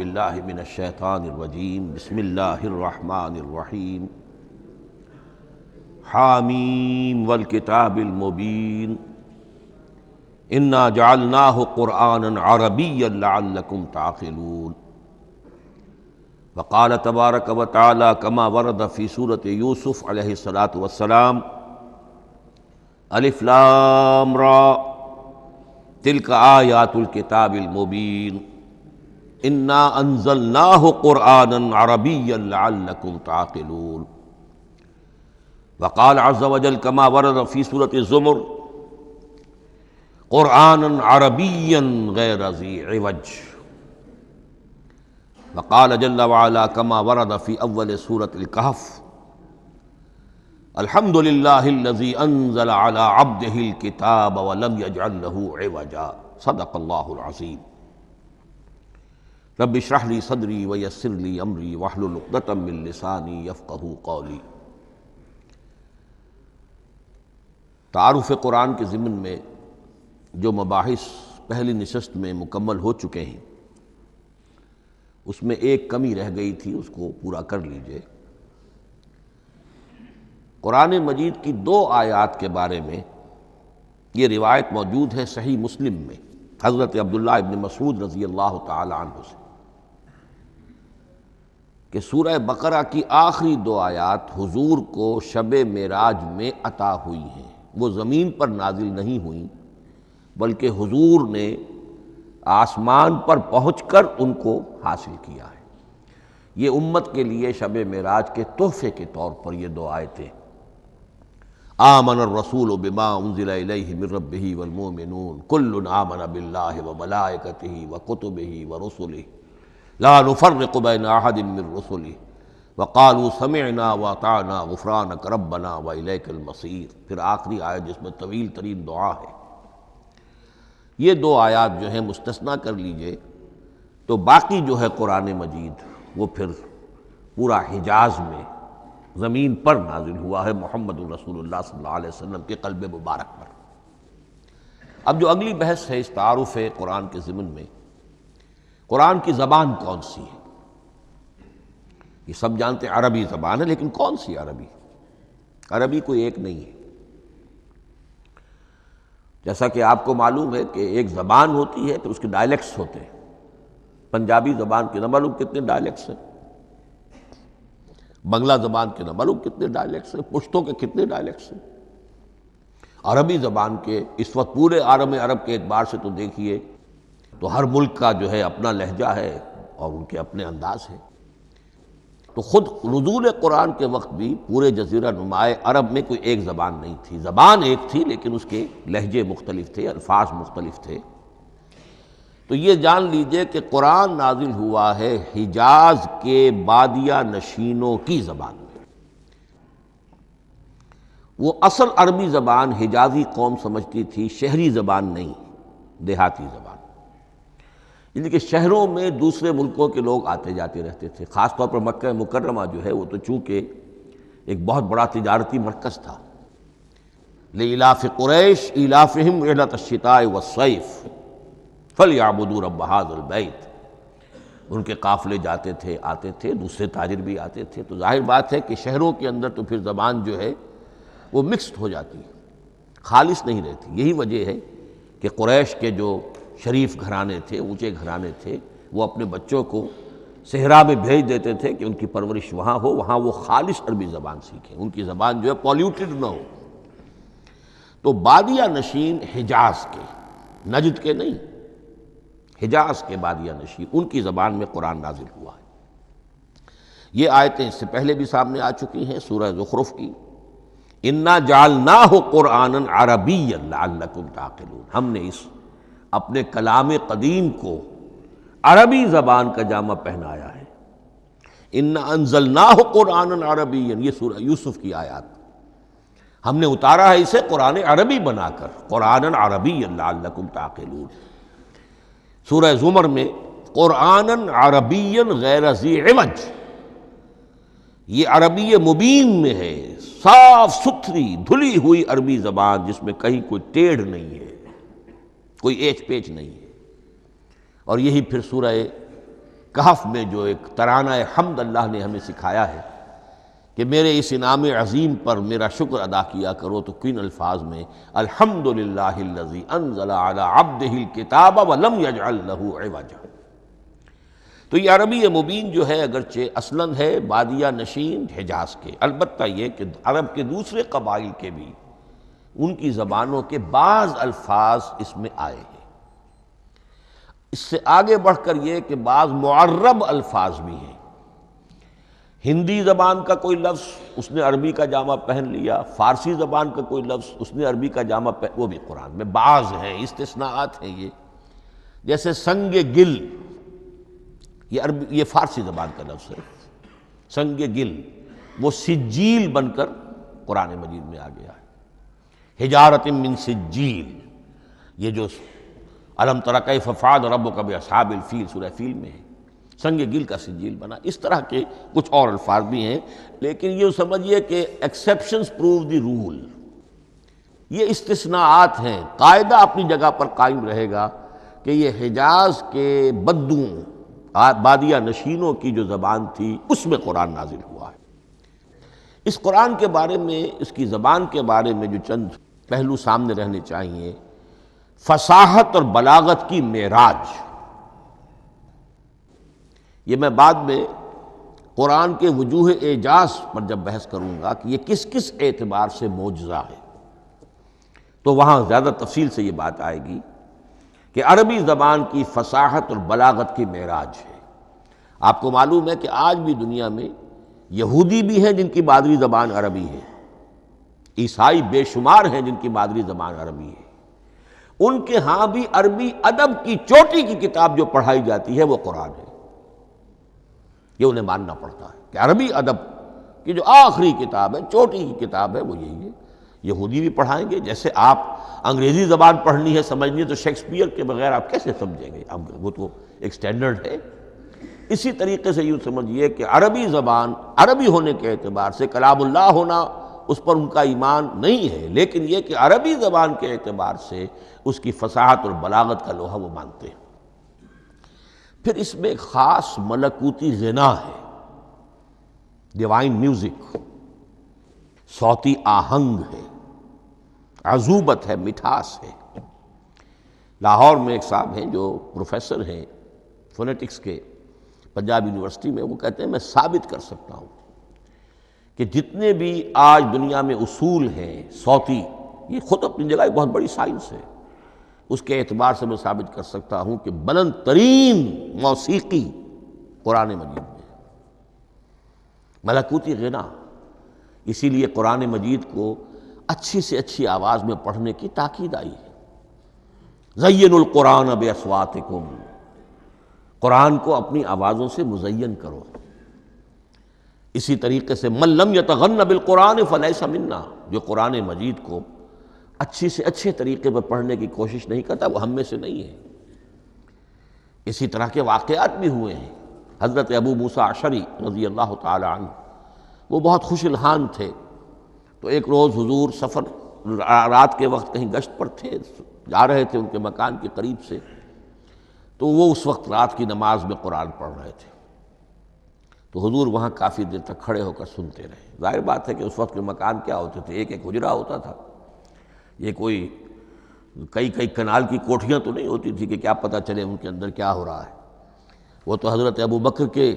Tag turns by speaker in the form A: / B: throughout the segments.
A: باللہ من الشیطان الرجیم بسم اللہ الرحمن الرحیم حامیم والکتاب المبین انا جعلناہ قرآنا عربیا لعلکم تعقلون وقال تبارک وتعالی کما ورد فی سورۃ یوسف علیہ السلام الف لام را تلک آیات الکتاب المبین انا انزلناہ قرآنا عربیا لعلکم تعقلون وقال عز وجل کما ورد فی سورۃ الزمر قرآنا عربیا غیر ذی عوج وقال جل وعلا کما ورد فی اول سورۃ الکہف الحمد للہ الذی انزل علی عبدہ الکتاب ولم یجعل لہ عوجا صدق اللہ العظیم رب اشرح لی صدری ویسر لی امری واحلل عقدۃ من لسانی یفقہوا قولی۔ تعارف قرآن کے ضمن میں جو مباحث پہلی نشست میں مکمل ہو چکے ہیں اس میں ایک کمی رہ گئی تھی، اس کو پورا کر لیجئے۔ قرآن مجید کی 2 آیات کے بارے میں یہ روایت موجود ہے صحیح مسلم میں حضرت عبداللہ ابن مسعود رضی اللہ تعالی عنہ سے کہ سورہ بقرہ کی آخری 2 آیات حضور کو شب معراج میں عطا ہوئی ہیں، وہ زمین پر نازل نہیں ہوئیں بلکہ حضور نے آسمان پر پہنچ کر ان کو حاصل کیا ہے۔ یہ امت کے لیے شب معراج کے تحفے کے طور پر یہ 2 آیتیں آمن الرسول بما انزل الیہ من ربہ والمؤمنون کل آمن باللہ وملائکتہ وکتبہ ورسلہ لا نفرق بین احد من رسلہ وقالوا سمعنا واطعنا غفرانک ربنا والیک المصیر۔ پھر آخری آیت جس میں طویل ترین دعا ہے۔ یہ 2 آیات جو ہیں مستثنیٰ کر لیجئے تو باقی جو ہے قرآن مجید وہ پھر پورا حجاز میں زمین پر نازل ہوا ہے محمد رسول اللہ صلی اللہ علیہ وسلم کے قلب مبارک پر۔ اب جو اگلی بحث ہے اس تعارف قرآن کے ضمن میں، قرآن کی زبان کون سی ہے؟ یہ سب جانتے ہیں عربی زبان ہے، لیکن کون سی عربی؟ عربی کوئی ایک نہیں ہے۔ جیسا کہ آپ کو معلوم ہے کہ ایک زبان ہوتی ہے پھر اس کے ڈائلیکٹس ہوتے ہیں۔ پنجابی زبان کے نہ معلوم کتنے ڈائلیکٹس ہیں، بنگلہ زبان کے نہ معلوم کتنے ڈائلیکٹس ہیں، پشتوں کے کتنے ڈائلیکٹس ہیں۔ عربی زبان کے اس وقت پورے عالم عرب کے اعتبار سے تو دیکھیے تو ہر ملک کا جو ہے اپنا لہجہ ہے اور ان کے اپنے انداز ہے۔ تو خود نزول قرآن کے وقت بھی پورے جزیرہ نمائے عرب میں کوئی ایک زبان نہیں تھی، زبان ایک تھی لیکن اس کے لہجے مختلف تھے، الفاظ مختلف تھے۔ تو یہ جان لیجئے کہ قرآن نازل ہوا ہے حجاز کے بادیہ نشینوں کی زبان میں۔ وہ اصل عربی زبان حجازی قوم سمجھتی تھی، شہری زبان نہیں، دیہاتی زبان۔ یعنی کہ شہروں میں دوسرے ملکوں کے لوگ آتے جاتے رہتے تھے، خاص طور پر مکہ مکرمہ جو ہے وہ تو چونکہ ایک بہت بڑا تجارتی مرکز تھا۔ لإلاف قریش ایلافہم رحلۃ الشتاء والصیف فلیعبدوا رب ھذا البیت۔ ان کے قافلے جاتے تھے، آتے تھے، دوسرے تاجر بھی آتے تھے، تو ظاہر بات ہے کہ شہروں کے اندر تو پھر زبان جو ہے وہ مکسڈ ہو جاتی ہے، خالص نہیں رہتی۔ یہی وجہ ہے کہ قریش کے جو شریف گھرانے تھے، اونچے گھرانے تھے، وہ اپنے بچوں کو صحرا میں بھیج دیتے تھے کہ ان کی پرورش وہاں ہو، وہاں وہ خالص عربی زبان سیکھیں، ان کی زبان جو ہے پولیوٹڈ نہ ہو۔ تو بادیہ نشین حجاز کے، نجد کے نہیں، حجاز کے بادیہ نشین، ان کی زبان میں قرآن نازل ہوا ہے۔ یہ آیتیں اس سے پہلے بھی سامنے آ چکی ہیں سورہ زخرف کی، انا جعلناہ قرآنا عربیا لعلکم تعقلون۔ ہم نے اس اپنے کلام قدیم کو عربی زبان کا جامہ پہنایا ہے۔ انا انزلناہ قرآنا عربیا، یہ سورہ یوسف کی آیات، ہم نے اتارا ہے اسے قرآن عربی بنا کر، قرآنا عربیا لعلکم تعقلون۔ سورہ زمر میں قرآنا عربیا غیر ذی عوج، یہ عربی مبین میں ہے، صاف ستھری دھلی ہوئی عربی زبان جس میں کہیں کوئی ٹیڑھ نہیں ہے، کوئی ایچ پیچ نہیں ہے۔ اور یہی پھر سورہ کہف میں جو ایک ترانہ حمد اللہ نے ہمیں سکھایا ہے کہ میرے اس انعام عظیم پر میرا شکر ادا کیا کرو، تو کن الفاظ میں الحمدللہ الذی انزل علی عبدہ الکتاب ولم یجعل لہ عوجا۔ تو یہ عربی مبین جو ہے اگرچہ اصلاً ہے بادیہ نشین حجاز کے، البتہ یہ کہ عرب کے دوسرے قبائل کے بھی ان کی زبانوں کے بعض الفاظ اس میں آئے ہیں۔ اس سے آگے بڑھ کر یہ کہ بعض معرب الفاظ بھی ہیں۔ ہندی زبان کا کوئی لفظ اس نے عربی کا جامہ پہن لیا، فارسی زبان کا کوئی لفظ اس نے عربی کا جامہ وہ بھی قرآن میں بعض ہیں، استثناءات ہیں۔ یہ جیسے سنگ گل، یہ فارسی زبان کا لفظ ہے، سنگ گل، وہ سجیل بن کر قرآن مجید میں آ گیا ہے، حجارۃ من سجیل، یہ جو الم تر کیف فعل ربک باصحاب الفیل سورہ فیل میں ہے، سنگ گل کا سجیل بنا۔ اس طرح کے کچھ اور الفاظ بھی ہیں، لیکن یہ سمجھیے کہ ایکسیپشنز پروو دی رول، یہ استثناءات ہیں، قاعدہ اپنی جگہ پر قائم رہے گا کہ یہ حجاز کے بدوؤں بادیہ نشینوں کی جو زبان تھی اس میں قرآن نازل ہوا ہے۔ اس قرآن کے بارے میں، اس کی زبان کے بارے میں جو چند پہلو سامنے رہنے چاہیے، فصاحت اور بلاغت کی معراج، یہ میں بعد میں قرآن کے وجوہ اعجاز پر جب بحث کروں گا کہ یہ کس کس اعتبار سے معجزہ ہے، تو وہاں زیادہ تفصیل سے یہ بات آئے گی کہ عربی زبان کی فصاحت اور بلاغت کی معراج ہے۔ آپ کو معلوم ہے کہ آج بھی دنیا میں یہودی بھی ہیں جن کی مادری زبان عربی ہے، عیسائی بے شمار ہیں جن کی مادری زبان عربی ہے، ان کے ہاں بھی عربی ادب کی چوٹی کی کتاب جو پڑھائی جاتی ہے وہ قرآن ہے۔ یہ انہیں ماننا پڑتا ہے کہ عربی ادب کی جو آخری کتاب ہے، چوٹی کی کتاب ہے، وہ یہی ہے۔ یہودی بھی پڑھائیں گے، جیسے آپ انگریزی زبان پڑھنی ہے سمجھنی ہے تو شیکسپیئر کے بغیر آپ کیسے سمجھیں گے، اب وہ تو ایک سٹینڈرڈ ہے۔ اسی طریقے سے یوں سمجھیے کہ عربی زبان عربی ہونے کے اعتبار سے کلام اللہ ہونا اس پر ان کا ایمان نہیں ہے، لیکن یہ کہ عربی زبان کے اعتبار سے اس کی فصاحت اور بلاغت کا لوہا وہ مانتے ہیں۔ پھر اس میں ایک خاص ملکوتی غنا ہے، ڈیوائن میوزک، صوتی آہنگ ہے، عذوبت ہے، مٹھاس ہے۔ لاہور میں ایک صاحب ہیں جو پروفیسر ہیں فونیٹکس کے پنجاب یونیورسٹی میں، وہ کہتے ہیں میں ثابت کر سکتا ہوں کہ جتنے بھی آج دنیا میں اصول ہیں صوتی، یہ خود اپنی جگہ ایک بہت بڑی سائنس ہے، اس کے اعتبار سے میں ثابت کر سکتا ہوں کہ بلند ترین موسیقی قرآن مجید میں ہے، ملکوتی غنا۔ اسی لیے قرآن مجید کو اچھی سے اچھی آواز میں پڑھنے کی تاکید آئی ہے۔ زینوا القرآن باصواتکم، قرآن کو اپنی آوازوں سے مزین کرو۔ اسی طریقے سے من لم یتغن بالقرآن فلیس منا، جو قرآن مجید کو اچھی سے اچھے طریقے پر پڑھنے کی کوشش نہیں کرتا وہ ہم میں سے نہیں ہے۔ اسی طرح کے واقعات بھی ہوئے ہیں۔ حضرت ابو موسیٰ اشعری رضی اللہ تعالی عنہ، وہ بہت خوش الحان تھے، تو ایک روز حضور سفر رات کے وقت کہیں گشت پر تھے، جا رہے تھے ان کے مکان کے قریب سے، تو وہ اس وقت رات کی نماز میں قرآن پڑھ رہے تھے، تو حضور وہاں کافی دیر تک کھڑے ہو کر سنتے رہے۔ ظاہر بات ہے کہ اس وقت کے مکان کیا ہوتے تھے، ایک ایک حجرہ ہوتا تھا، یہ کوئی کئی کنال کی کوٹھیاں تو نہیں ہوتی تھی کہ کیا پتہ چلے ان کے اندر کیا ہو رہا ہے۔ وہ تو حضرت ابو بکر کے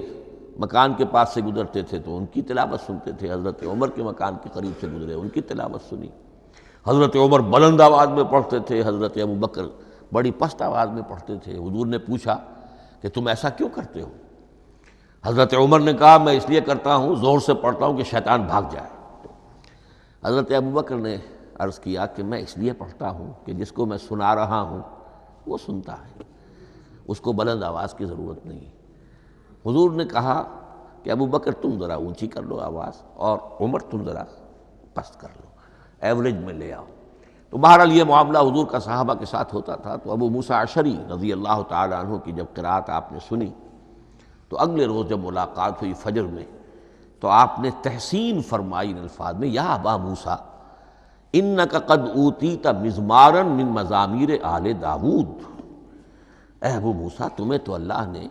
A: مکان کے پاس سے گزرتے تھے تو ان کی تلاوت سنتے تھے، حضرت عمر کے مکان کے قریب سے گزرے ان کی تلاوت سنی۔ حضرت عمر بلند آواز میں پڑھتے تھے، حضرت ابو بکر بڑی پست آواز میں پڑھتے تھے۔ حضور نے پوچھا کہ تم ایسا کیوں کرتے ہو؟ حضرت عمر نے کہا میں اس لیے کرتا ہوں، زور سے پڑھتا ہوں کہ شیطان بھاگ جائے۔ حضرت ابو بکر نے عرض کیا کہ میں اس لیے پڑھتا ہوں کہ جس کو میں سنا رہا ہوں وہ سنتا ہے، اس کو بلند آواز کی ضرورت نہیں۔ حضور نے کہا کہ ابو بکر تم ذرا اونچی کر لو آواز، اور عمر تم ذرا پست کر لو، ایوریج میں لے آؤ۔ تو بہرحال یہ معاملہ حضور کا صحابہ کے ساتھ ہوتا تھا۔ تو ابو موسیٰ اشعری رضی اللہ تعالی عنہ کی جب قرأت آپ نے سنی تو اگلے روز جب ملاقات ہوئی فجر میں، تو آپ نے تحسین فرمائی ان الفاظ میں، یا ابا موسیٰ انک قد اوتیت مزمارا من مزامیر آل داود، اے ابو موسیٰ تمہیں تو اللہ نے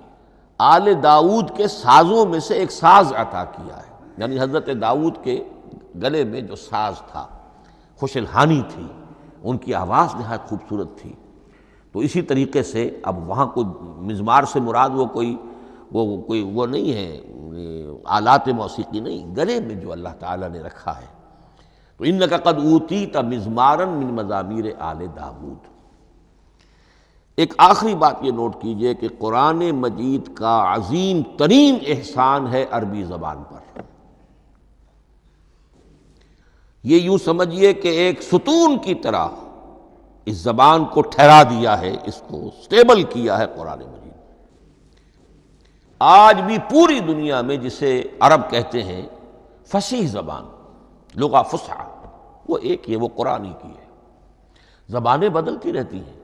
A: آل داؤد کے سازوں میں سے ایک ساز عطا کیا ہے، یعنی حضرت داؤد کے گلے میں جو ساز تھا، خوش الحانی تھی، ان کی آواز نہایت خوبصورت تھی۔ تو اسی طریقے سے اب وہاں کوئی مزمار سے مراد وہ نہیں ہے آلات موسیقی نہیں، گلے میں جو اللہ تعالیٰ نے رکھا ہے۔ تو انک قد اوتیت مزمارا من مزامیر آل داؤد۔ ایک آخری بات یہ نوٹ کیجئے کہ قرآن مجید کا عظیم ترین احسان ہے عربی زبان پر۔ یہ یوں سمجھیے کہ ایک ستون کی طرح اس زبان کو ٹھہرا دیا ہے، اس کو سٹیبل کیا ہے قرآن مجید۔ آج بھی پوری دنیا میں جسے عرب کہتے ہیں فصیح زبان، لغہ فصحی، وہ ایک ہی ہے، وہ قرآن ہی کی ہے۔ زبانیں بدلتی رہتی ہیں۔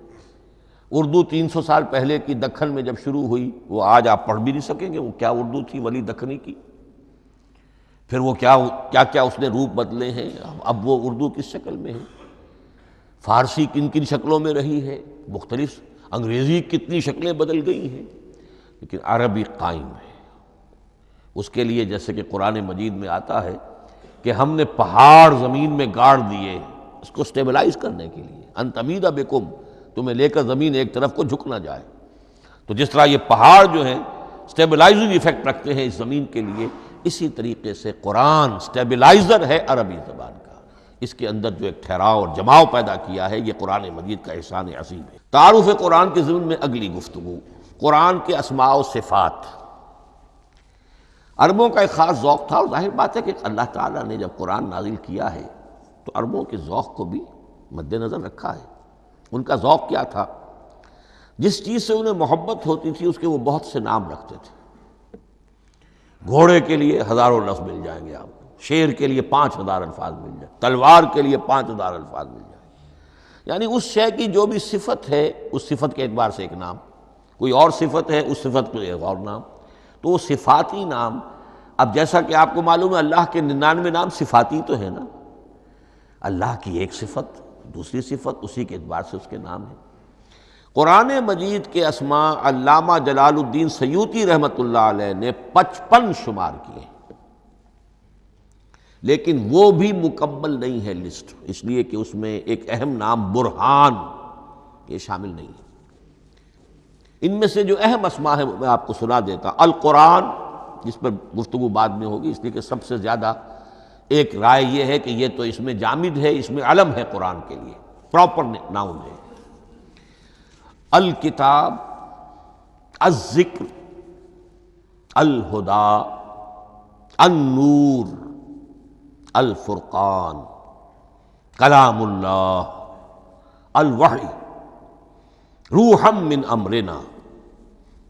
A: اردو 300 سال پہلے کی دکن میں جب شروع ہوئی، وہ آج آپ پڑھ بھی نہیں سکیں گے وہ کیا اردو تھی ولی دکنی کی۔ پھر وہ کیا اس نے روپ بدلے ہیں، اب وہ اردو کس شکل میں ہے، فارسی کن کن شکلوں میں رہی ہے، مختلف انگریزی کتنی شکلیں بدل گئی ہیں، لیکن عربی قائم ہے۔ اس کے لیے جیسے کہ قرآن مجید میں آتا ہے کہ ہم نے پہاڑ زمین میں گاڑ دیے اس کو سٹیبلائز کرنے کے لیے، ان تمید بکم، تمہیں لے کر زمین ایک طرف کو جھک نہ جائے۔ تو جس طرح یہ پہاڑ جو ہیں سٹیبلائزنگ ایفیکٹ رکھتے ہیں اس زمین کے لیے، اسی طریقے سے قرآن سٹیبلائزر ہے عربی زبان کا۔ اس کے اندر جو ایک ٹھہراؤ اور جماؤ پیدا کیا ہے، یہ قرآن مجید کا احسان عظیم ہے۔ تعارف قرآن کے ضمن میں اگلی گفتگو، قرآن کے اسماء و صفات۔ عربوں کا ایک خاص ذوق تھا، اور ظاہر بات ہے کہ اللہ تعالیٰ نے جب قرآن نازل کیا ہے تو عربوں کے ذوق کو بھی مد نظر رکھا ہے۔ ان کا ذوق کیا تھا؟ جس چیز سے انہیں محبت ہوتی تھی اس کے وہ بہت سے نام رکھتے تھے۔ گھوڑے کے لیے ہزاروں لفظ مل جائیں گے آپ کو، شیر کے لیے 5000 الفاظ مل جائیں، تلوار کے لیے 5000 الفاظ مل جائیں گے۔ یعنی اس شے کی جو بھی صفت ہے اس صفت کے اعتبار سے ایک نام، کوئی اور صفت ہے اس صفت کو ایک اور نام۔ تو وہ صفاتی نام، اب جیسا کہ آپ کو معلوم ہے اللہ کے 99 نام صفاتی تو ہے نا، اللہ کی ایک صفت دوسری صفت، اسی کے اعتبار سے اس کے نام ہیں۔ قرآن مجید کے اسماء علامہ جلال الدین سیوطی رحمۃ اللہ علیہ نے 55 شمار کیے، لیکن وہ بھی مکمل نہیں ہے لسٹ، اس لیے کہ اس میں ایک اہم نام برہان یہ شامل نہیں ہے۔ ان میں سے جو اہم اسماء ہیں میں آپ کو سنا دیتا۔ القرآن، جس پر گفتگو بعد میں ہوگی، اس لیے کہ سب سے زیادہ ایک رائے یہ ہے کہ یہ تو اس میں جامد ہے، اس میں علم ہے قرآن کے لیے، پراپر ناؤن ہے۔ الکتاب، الذکر، الہدیٰ، النور، الفرقان، کلام اللہ، الوحی، روحا من امرنا۔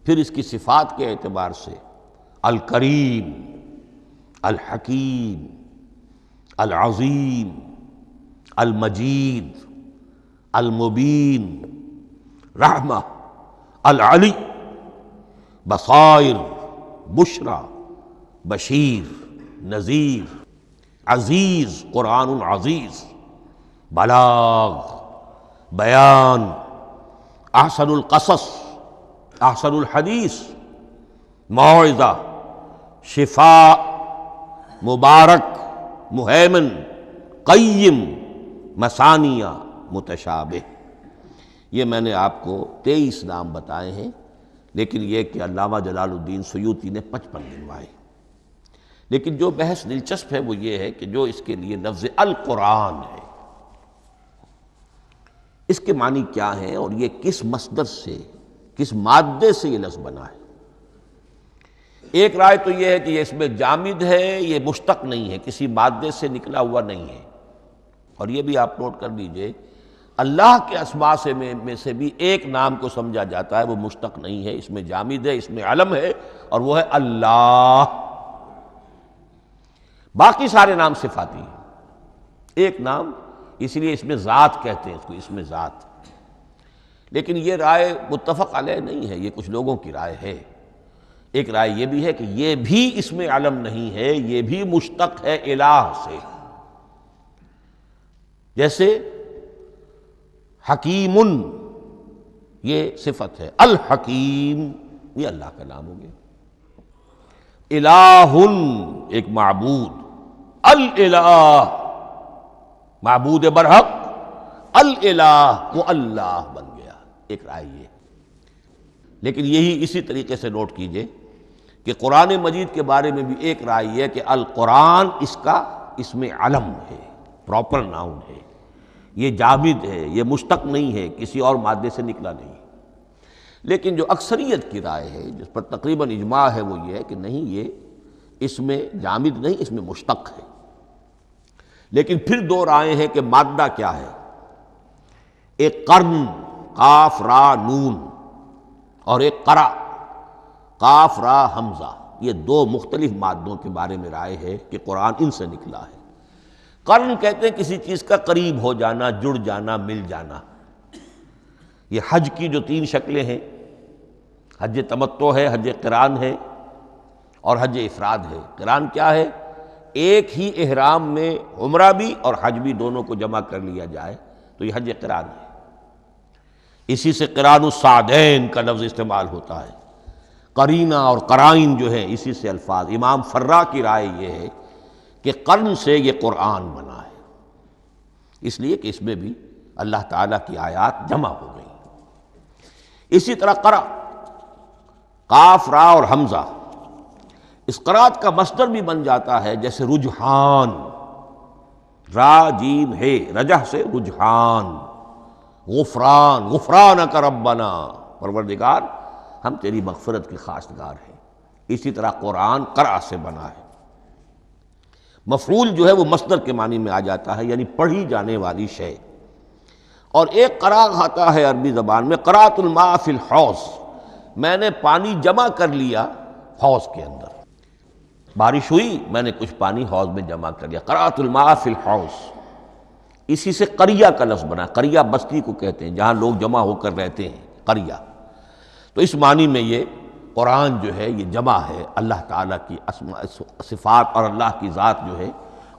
A: پھر اس کی صفات کے اعتبار سے الکریم، الحکیم، العظیم، المجید، المبین، رحمہ، العلی، بصائر، بشرا، بشیر، نذیر، عزیز، قرآن عزیز، بلاغ، بیان، احسن القصص، احسن الحدیث، موعظہ، شفاء، مبارک، مہیمن، قیم، مثانیہ، متشابہ۔ یہ میں نے آپ کو 23 نام بتائے ہیں، لیکن یہ کہ علامہ جلال الدین سیوطی نے 55 گنوائے۔ لیکن جو بحث دلچسپ ہے وہ یہ ہے کہ جو اس کے لیے لفظ القرآن ہے، اس کے معنی کیا ہیں اور یہ کس مصدر سے، کس مادے سے یہ لفظ بنا ہے۔ ایک رائے تو یہ ہے کہ یہ اس میں جامد ہے، یہ مشتق نہیں ہے، کسی مادے سے نکلا ہوا نہیں ہے۔ اور یہ بھی آپ نوٹ کر لیجئے، اللہ کے اسماء میں سے بھی ایک نام کو سمجھا جاتا ہے، وہ مشتق نہیں ہے، اس میں جامد ہے، اس میں علم ہے، اور وہ ہے اللہ۔ باقی سارے نام صفاتی ہیں، ایک نام، اس لیے اس میں ذات کہتے ہیں اس کو، اس میں ذات۔ لیکن یہ رائے متفق علیہ نہیں ہے، یہ کچھ لوگوں کی رائے ہے۔ ایک رائے یہ بھی ہے کہ یہ بھی اس میں علم نہیں ہے، یہ بھی مشتق ہے الہ سے۔ جیسے حکیم، یہ صفت ہے، الحکیم یہ اللہ کا نام ہو گیا۔ الہ، ایک معبود، الالہ معبود برحق، الالہ وہ اللہ بن گیا، ایک رائے یہ۔ لیکن یہی اسی طریقے سے نوٹ کیجئے کہ قرآن مجید کے بارے میں بھی ایک رائے یہ ہے کہ القرآن اس کا اسم علم ہے، پراپر ناؤن ہے، یہ جامد ہے، یہ مشتق نہیں ہے، کسی اور مادے سے نکلا نہیں۔ لیکن جو اکثریت کی رائے ہے، جس پر تقریباً اجماع ہے، وہ یہ ہے کہ نہیں، یہ اس میں جامد نہیں، اس میں مشتق ہے۔ لیکن پھر دو رائے ہیں کہ مادہ کیا ہے۔ ایک قرن، قاف را نون، اور ایک قرا، قاف را حمزہ، یہ دو مختلف مادوں کے بارے میں رائے ہے کہ قرآن ان سے نکلا ہے۔ قرن کہتے ہیں کسی چیز کا قریب ہو جانا، جڑ جانا، مل جانا۔ یہ حج کی جو تین شکلیں ہیں، حج تمتع ہے، حج قران ہے، اور حج افراد ہے۔ قران کیا ہے؟ ایک ہی احرام میں عمرہ بھی اور حج بھی دونوں کو جمع کر لیا جائے تو یہ حج قران ہے۔ اسی سے قران الصعدین کا لفظ استعمال ہوتا ہے۔ قرینہ اور قرائن جو ہے اسی سے الفاظ۔ امام فرا کی رائے یہ ہے کہ قرن سے یہ قرآن بنا ہے، اس لیے کہ اس میں بھی اللہ تعالیٰ کی آیات جمع ہو گئی۔ اسی طرح قرأ، قاف را اور حمزہ، اس قرات کا مصدر بھی بن جاتا ہے، جیسے رجحان، را جیم ہے، رجح سے رجحان، غفران، غفرانک ربنا، پروردگار ہم تیری مغفرت کے خواستگار ہیں۔ اسی طرح قرآن قرأ سے بنا ہے۔ مفعول جو ہے وہ مصدر کے معنی میں آ جاتا ہے، یعنی پڑھی جانے والی شے۔ اور ایک قرأ آتا ہے عربی زبان میں، قرأت الماء فی الحوض، میں نے پانی جمع کر لیا حوض کے اندر، بارش ہوئی میں نے کچھ پانی حوض میں جمع کر لیا، قرأت الماء فی الحوض۔ اسی سے قریہ کا لفظ بنا، قریہ بستی کو کہتے ہیں جہاں لوگ جمع ہو کر رہتے ہیں، قریہ۔ تو اس معنی میں یہ قرآن جو ہے یہ جمع ہے اللہ تعالیٰ کی اسماء صفات اور اللہ کی ذات جو ہے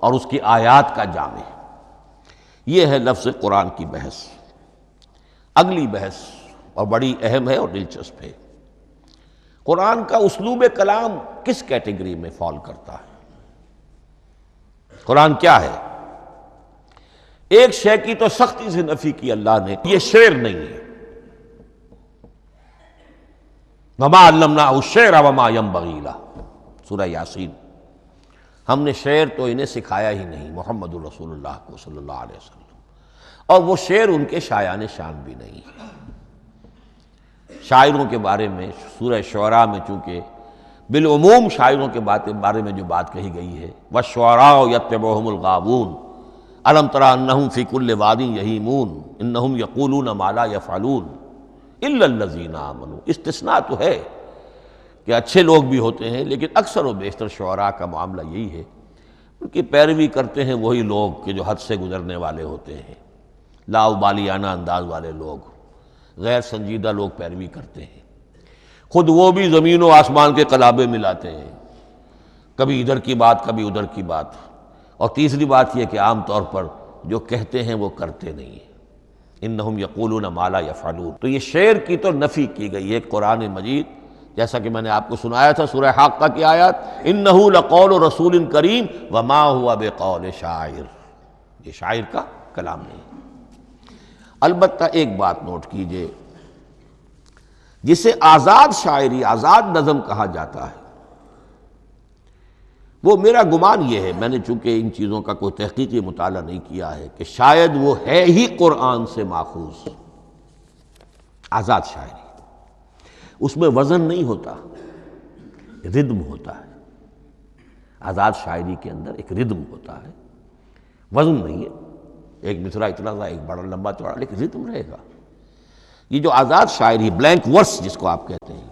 A: اور اس کی آیات کا جامع ہے۔ یہ ہے لفظ قرآن کی بحث۔ اگلی بحث اور بڑی اہم ہے اور دلچسپ ہے، قرآن کا اسلوب کلام کس کیٹیگری میں فال کرتا ہے؟ قرآن کیا ہے؟ ایک شے کی تو سختی سے نفی کی اللہ نے، یہ شعر نہیں ہے۔ وَمَا عَلَّمْنَاهُ الشِّعْرَ وَمَا يَنبَغِي لَهُ، سورہ یاسین۔ ہم نے شعر تو انہیں سکھایا ہی نہیں، محمد الرسول اللہ کو صلی اللہ علیہ وسلم، اور وہ شعر ان کے شایان شان بھی نہیں ہے۔ شاعروں کے بارے میں سورہ شعراء میں چونکہ بالعموم شاعروں کے بارے میں جو بات کہی گئی ہے، وَالشُّعَرَاءُ يَتَّبِعُهُمُ الْغَاوُونَ أَلَمْ تَرَ أَنَّهُمْ فِي كُلِّ وَادٍ يَهِيمُونَ إِنَّهُمْ يَقُولُونَ مَا لَا يَفْعَلُونَ إِلَّا الَّذِينَ آمَنُوا۔ استثناء تو ہے کہ اچھے لوگ بھی ہوتے ہیں، لیکن اکثر و بیشتر شعراء کا معاملہ یہی ہے، ان کی پیروی کرتے ہیں وہی لوگ کہ جو حد سے گزرنے والے ہوتے ہیں، لاؤبالیانہ انداز والے لوگ، غیر سنجیدہ لوگ پیروی کرتے ہیں۔ خود وہ بھی زمین و آسمان کے قلابے ملاتے ہیں، کبھی ادھر کی بات کبھی ادھر کی بات۔ اور تیسری بات یہ کہ عام طور پر جو کہتے ہیں وہ کرتے نہیں ہیں، انہم یقولون ما لا یفعلون۔ تو یہ شعر کی تو نفی کی گئی ہے قرآن مجید، جیسا کہ میں نے آپ کو سنایا تھا سورہ حاقہ کی آیات، انہ لقول رسول کریم وما ہوا بقول شاعر، یہ شاعر کا کلام نہیں۔ البتہ ایک بات نوٹ کیجئے، جسے آزاد شاعری، آزاد نظم کہا جاتا ہے، وہ میرا گمان یہ ہے، میں نے چونکہ ان چیزوں کا کوئی تحقیقی مطالعہ نہیں کیا ہے، کہ شاید وہ ہے ہی قرآن سے ماخوذ آزاد شاعری۔ اس میں وزن نہیں ہوتا، ردم ہوتا ہے۔ آزاد شاعری کے اندر ایک ردم ہوتا ہے، وزن نہیں ہے، ایک مصرع اتنا سا، ایک بڑا لمبا چوڑا، لیکن ردم رہے گا۔ یہ جو آزاد شاعری، بلینک ورس جس کو آپ کہتے ہیں،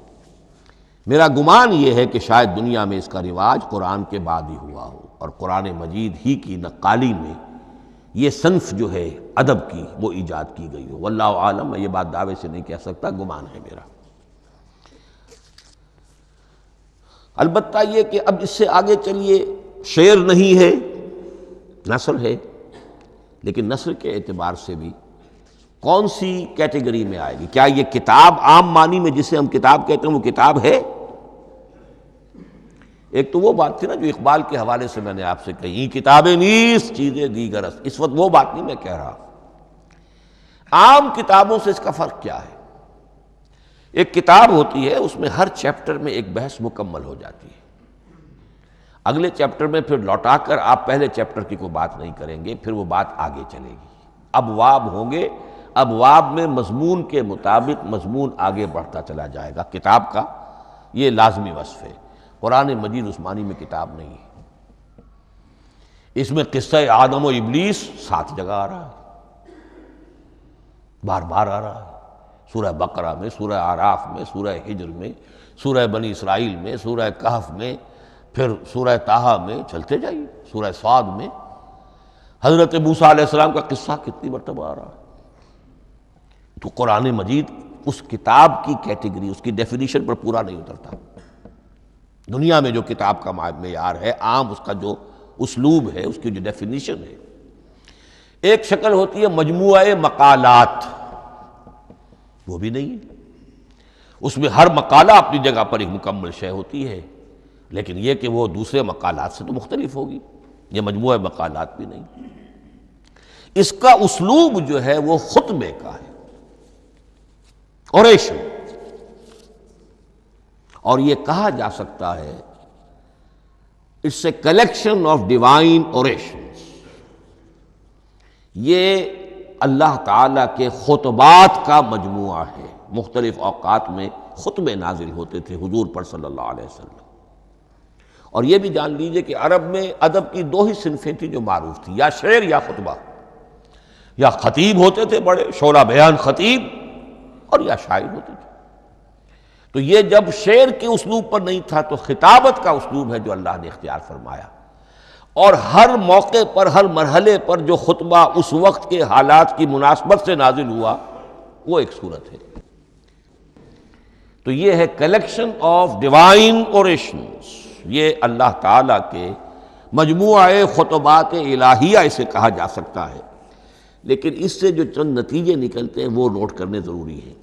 A: میرا گمان یہ ہے کہ شاید دنیا میں اس کا رواج قرآن کے بعد ہی ہوا ہو، اور قرآن مجید ہی کی نقالی میں یہ صنف جو ہے ادب کی وہ ایجاد کی گئی ہو۔ واللہ عالم، میں یہ بات دعوے سے نہیں کہہ سکتا، گمان ہے میرا۔ البتہ یہ کہ اب اس سے آگے چلیے، شعر نہیں ہے، نثر ہے، لیکن نثر کے اعتبار سے بھی کون سی کیٹیگری میں آئے گی؟ کیا یہ کتاب عام معنی میں جسے ہم کتاب کہتے ہیں وہ کتاب ہے؟ ایک تو وہ بات تھی نا جو اقبال کے حوالے سے میں نے آپ سے کہی، کتابیں نیست چیزیں دیگر است، اس وقت وہ بات نہیں میں کہہ رہا۔ عام کتابوں سے اس کا فرق کیا ہے؟ ایک کتاب ہوتی ہے، اس میں ہر چیپٹر میں ایک بحث مکمل ہو جاتی ہے، اگلے چیپٹر میں پھر لوٹا کر آپ پہلے چیپٹر کی کوئی بات نہیں کریں گے، پھر وہ بات آگے چلے گی، ابواب ہوں گے، ابواب میں مضمون کے مطابق مضمون آگے بڑھتا چلا جائے گا۔ کتاب کا یہ لازمی وصف ہے۔ قرآن مجید عثمانی میں کتاب نہیں ہے، اس میں قصہ آدم و ابلیس 7 جگہ آ رہا ہے، بار بار آ رہا ہے، سورہ بقرہ میں، سورہ اعراف میں، سورہ ہجر میں، سورہ بنی اسرائیل میں، سورہ کہف میں، پھر سورہ طٰہٰ میں، چلتے جائیے، سورہ صاد میں حضرت موسیٰ علیہ السلام کا قصہ کتنی مرتبہ آ رہا ہے۔ تو قرآن مجید اس کتاب کی کیٹیگری، اس کی ڈیفینیشن پر پورا نہیں اترتا۔ دنیا میں جو کتاب کا معیار ہے، عام اس کا جو اسلوب ہے، اس کی جو ڈیفینیشن ہے، ایک شکل ہوتی ہے مجموعہ مقالات، وہ بھی نہیں ہے، اس میں ہر مقالہ اپنی جگہ پر ایک مکمل شے ہوتی ہے، لیکن یہ کہ وہ دوسرے مقالات سے تو مختلف ہوگی، یہ مجموعہ مقالات بھی نہیں۔ اس کا اسلوب جو ہے وہ خطبے کا ہے، اوریشن، اور یہ کہا جا سکتا ہے it's a collection of divine orations, یہ اللہ تعالیٰ کے خطبات کا مجموعہ ہے۔ مختلف اوقات میں خطبے نازل ہوتے تھے حضور پر صلی اللہ علیہ وسلم، اور یہ بھی جان لیجئے کہ عرب میں ادب کی 2 ہی صنفیں تھیں جو معروف تھیں، یا شعر یا خطبہ، یا خطیب ہوتے تھے بڑے شعرا بیان خطیب، اور یا شاعر ہوتے تھے۔ تو یہ جب شعر کے اسلوب پر نہیں تھا تو خطابت کا اسلوب ہے جو اللہ نے اختیار فرمایا، اور ہر موقع پر، ہر مرحلے پر جو خطبہ اس وقت کے حالات کی مناسبت سے نازل ہوا وہ ایک صورت ہے۔ تو یہ ہے کلیکشن آف ڈیوائن اوریشنز، یہ اللہ تعالیٰ کے مجموعہ خطبات الہیہ اسے کہا جا سکتا ہے، لیکن اس سے جو چند نتیجے نکلتے ہیں وہ نوٹ کرنے ضروری ہیں۔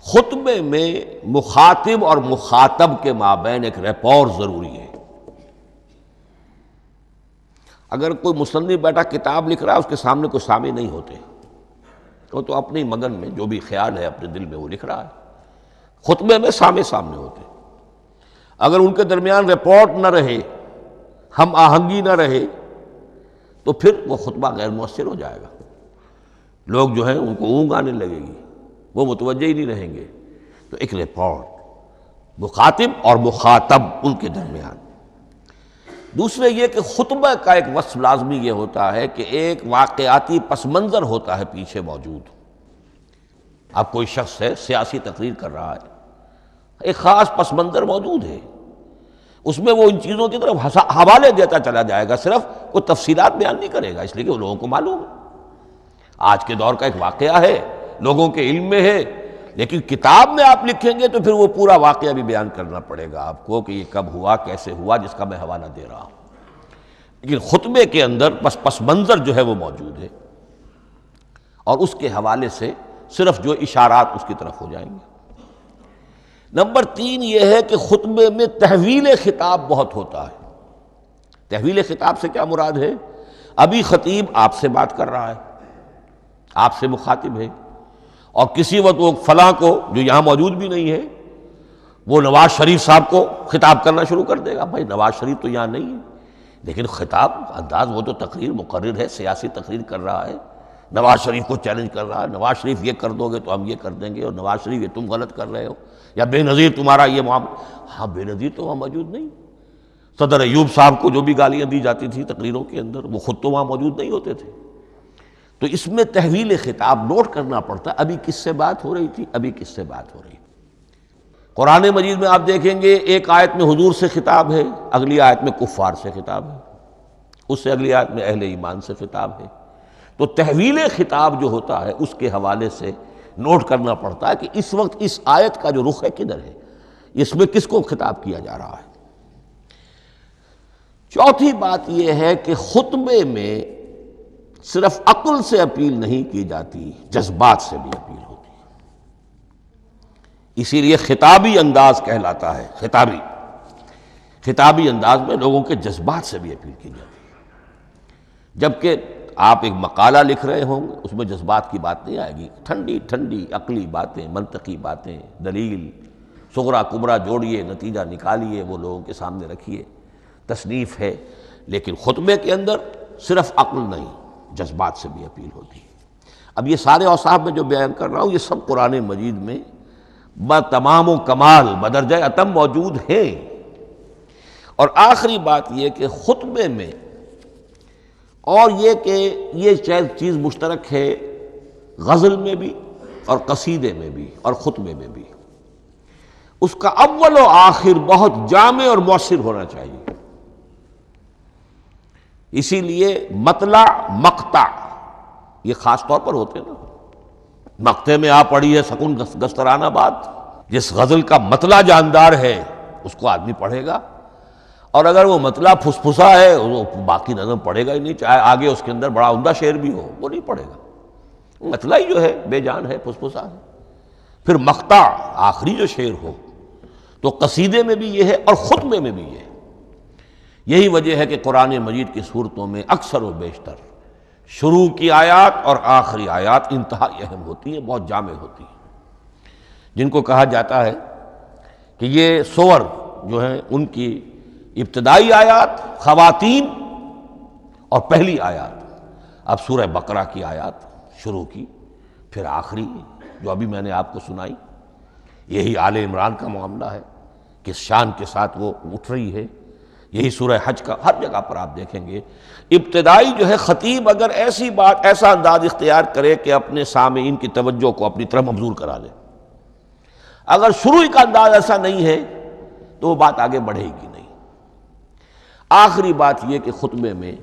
A: خطبے میں مخاطب اور مخاطب کے مابین ایک ریپور ضروری ہے۔ اگر کوئی مصنف بیٹا کتاب لکھ رہا ہے، اس کے سامنے کوئی سامع نہیں ہوتے، وہ تو اپنی مگن میں جو بھی خیال ہے اپنے دل میں وہ لکھ رہا ہے۔ خطبے میں سامنے ہوتے، اگر ان کے درمیان رپورٹ نہ رہے، ہم آہنگی نہ رہے، تو پھر وہ خطبہ غیر مؤثر ہو جائے گا، لوگ جو ہیں ان کو اونگ آنے لگے گی، وہ متوجہ ہی نہیں رہیں گے۔ تو ایک رپورٹ مخاطب اور مخاطب ان کے درمیان۔ دوسرے یہ کہ خطبہ کا ایک وصف لازمی یہ ہوتا ہے کہ ایک واقعاتی پس منظر ہوتا ہے پیچھے موجود۔ اب کوئی شخص ہے سیاسی تقریر کر رہا ہے، ایک خاص پس منظر موجود ہے، اس میں وہ ان چیزوں کی طرف حوالے دیتا چلا جائے گا، صرف وہ تفصیلات بیان نہیں کرے گا، اس لیے کہ وہ لوگوں کو معلوم ہے آج کے دور کا ایک واقعہ ہے، لوگوں کے علم میں ہے، لیکن کتاب میں آپ لکھیں گے تو پھر وہ پورا واقعہ بھی بیان کرنا پڑے گا آپ کو کہ یہ کب ہوا، کیسے ہوا، جس کا میں حوالہ دے رہا ہوں۔ لیکن خطبے کے اندر پس منظر جو ہے وہ موجود ہے، اور اس کے حوالے سے صرف جو اشارات اس کی طرف ہو جائیں گے۔ نمبر 3 یہ ہے کہ خطبے میں تحویل خطاب بہت ہوتا ہے۔ تحویل خطاب سے کیا مراد ہے؟ ابھی خطیب آپ سے بات کر رہا ہے، آپ سے مخاطب ہے، اور کسی وقت وہ فلاں کو جو یہاں موجود بھی نہیں ہے، وہ نواز شریف صاحب کو خطاب کرنا شروع کر دے گا۔ بھائی نواز شریف تو یہاں نہیں ہے، لیکن خطاب انداز وہ تو تقریر مقرر ہے، سیاسی تقریر کر رہا ہے، نواز شریف کو چیلنج کر رہا ہے، نواز شریف یہ کر دو گے تو ہم یہ کر دیں گے، اور نواز شریف یہ تم غلط کر رہے ہو، یا بے نظیر تمہارا یہ معاملہ۔ ہاں بے نظیر تو وہاں موجود نہیں، صدر ایوب صاحب کو جو بھی گالیاں دی جاتی تھی تقریروں کے اندر، وہ خود تو وہاں موجود نہیں ہوتے تھے۔ تو اس میں تحویل خطاب نوٹ کرنا پڑتا ہے، ابھی کس سے بات ہو رہی تھی، ابھی کس سے بات ہو رہی ہے۔ قرآن مجید میں آپ دیکھیں گے ایک آیت میں حضور سے خطاب ہے، اگلی آیت میں کفار سے خطاب ہے، اس سے اگلی آیت میں اہل ایمان سے خطاب ہے۔ تو تحویل خطاب جو ہوتا ہے اس کے حوالے سے نوٹ کرنا پڑتا ہے کہ اس وقت اس آیت کا جو رخ ہے کدھر ہے، اس میں کس کو خطاب کیا جا رہا ہے۔ چوتھی بات یہ ہے کہ خطبے میں صرف عقل سے اپیل نہیں کی جاتی، جذبات سے بھی اپیل ہوتی ہے۔ اسی لیے خطابی انداز کہلاتا ہے، خطابی انداز میں لوگوں کے جذبات سے بھی اپیل کی جاتی ہے۔ جبکہ آپ ایک مقالہ لکھ رہے ہوں گے، اس میں جذبات کی بات نہیں آئے گی، ٹھنڈی ٹھنڈی عقلی باتیں، منطقی باتیں، دلیل صغرا کبرا جوڑیے، نتیجہ نکالیے، وہ لوگوں کے سامنے رکھیے، تصنیف ہے۔ لیکن خطبے کے اندر صرف عقل نہیں، جذبات سے بھی اپیل ہوتی ہے۔ اب یہ سارے اوصاف میں جو بیان کر رہا ہوں، یہ سب قرآن مجید میں بتمام و کمال بدرجہ اتم موجود ہیں۔ اور آخری بات یہ کہ خطبے میں، اور یہ کہ یہ چیز مشترک ہے غزل میں بھی اور قصیدے میں بھی اور خطبے میں بھی، اس کا اول و آخر بہت جامع اور مؤثر ہونا چاہیے۔ اسی لیے مطلع مقطع یہ خاص طور پر ہوتے ہیں نا، مقطع میں آپ پڑھی ہے سکون گسترانہ بات، جس غزل کا مطلع جاندار ہے اس کو آدمی پڑھے گا، اور اگر وہ مطلع پھسپھسا ہے وہ باقی نظم پڑھے گا ہی نہیں، چاہے آگے اس کے اندر بڑا عمدہ شعر بھی ہو وہ نہیں پڑھے گا، مطلع ہی جو ہے بے جان ہے، پھسپھسا ہے۔ پھر مقطع آخری جو شعر ہو، تو قصیدے میں بھی یہ ہے اور خطبے میں بھی یہ ہے۔ یہی وجہ ہے کہ قرآن مجید کی صورتوں میں اکثر و بیشتر شروع کی آیات اور آخری آیات انتہائی اہم ہوتی ہیں، بہت جامع ہوتی ہیں، جن کو کہا جاتا ہے کہ یہ سور جو ہیں ان کی ابتدائی آیات، خواتین اور پہلی آیات۔ اب سورہ بقرہ کی آیات شروع کی، پھر آخری جو ابھی میں نے آپ کو سنائی، یہی آل عمران کا معاملہ ہے، کس شان کے ساتھ وہ اٹھ رہی ہے۔ یہی سورہ حج کا ہر جگہ پر آپ دیکھیں گے ابتدائی جو ہے خطیب اگر ایسی بات، ایسا انداز اختیار کرے کہ اپنے سامعین کی توجہ کو اپنی طرف مبذول کرا لے، اگر شروع کا انداز ایسا نہیں ہے تو وہ بات آگے بڑھے گی نہیں۔ آخری بات یہ کہ خطبے میں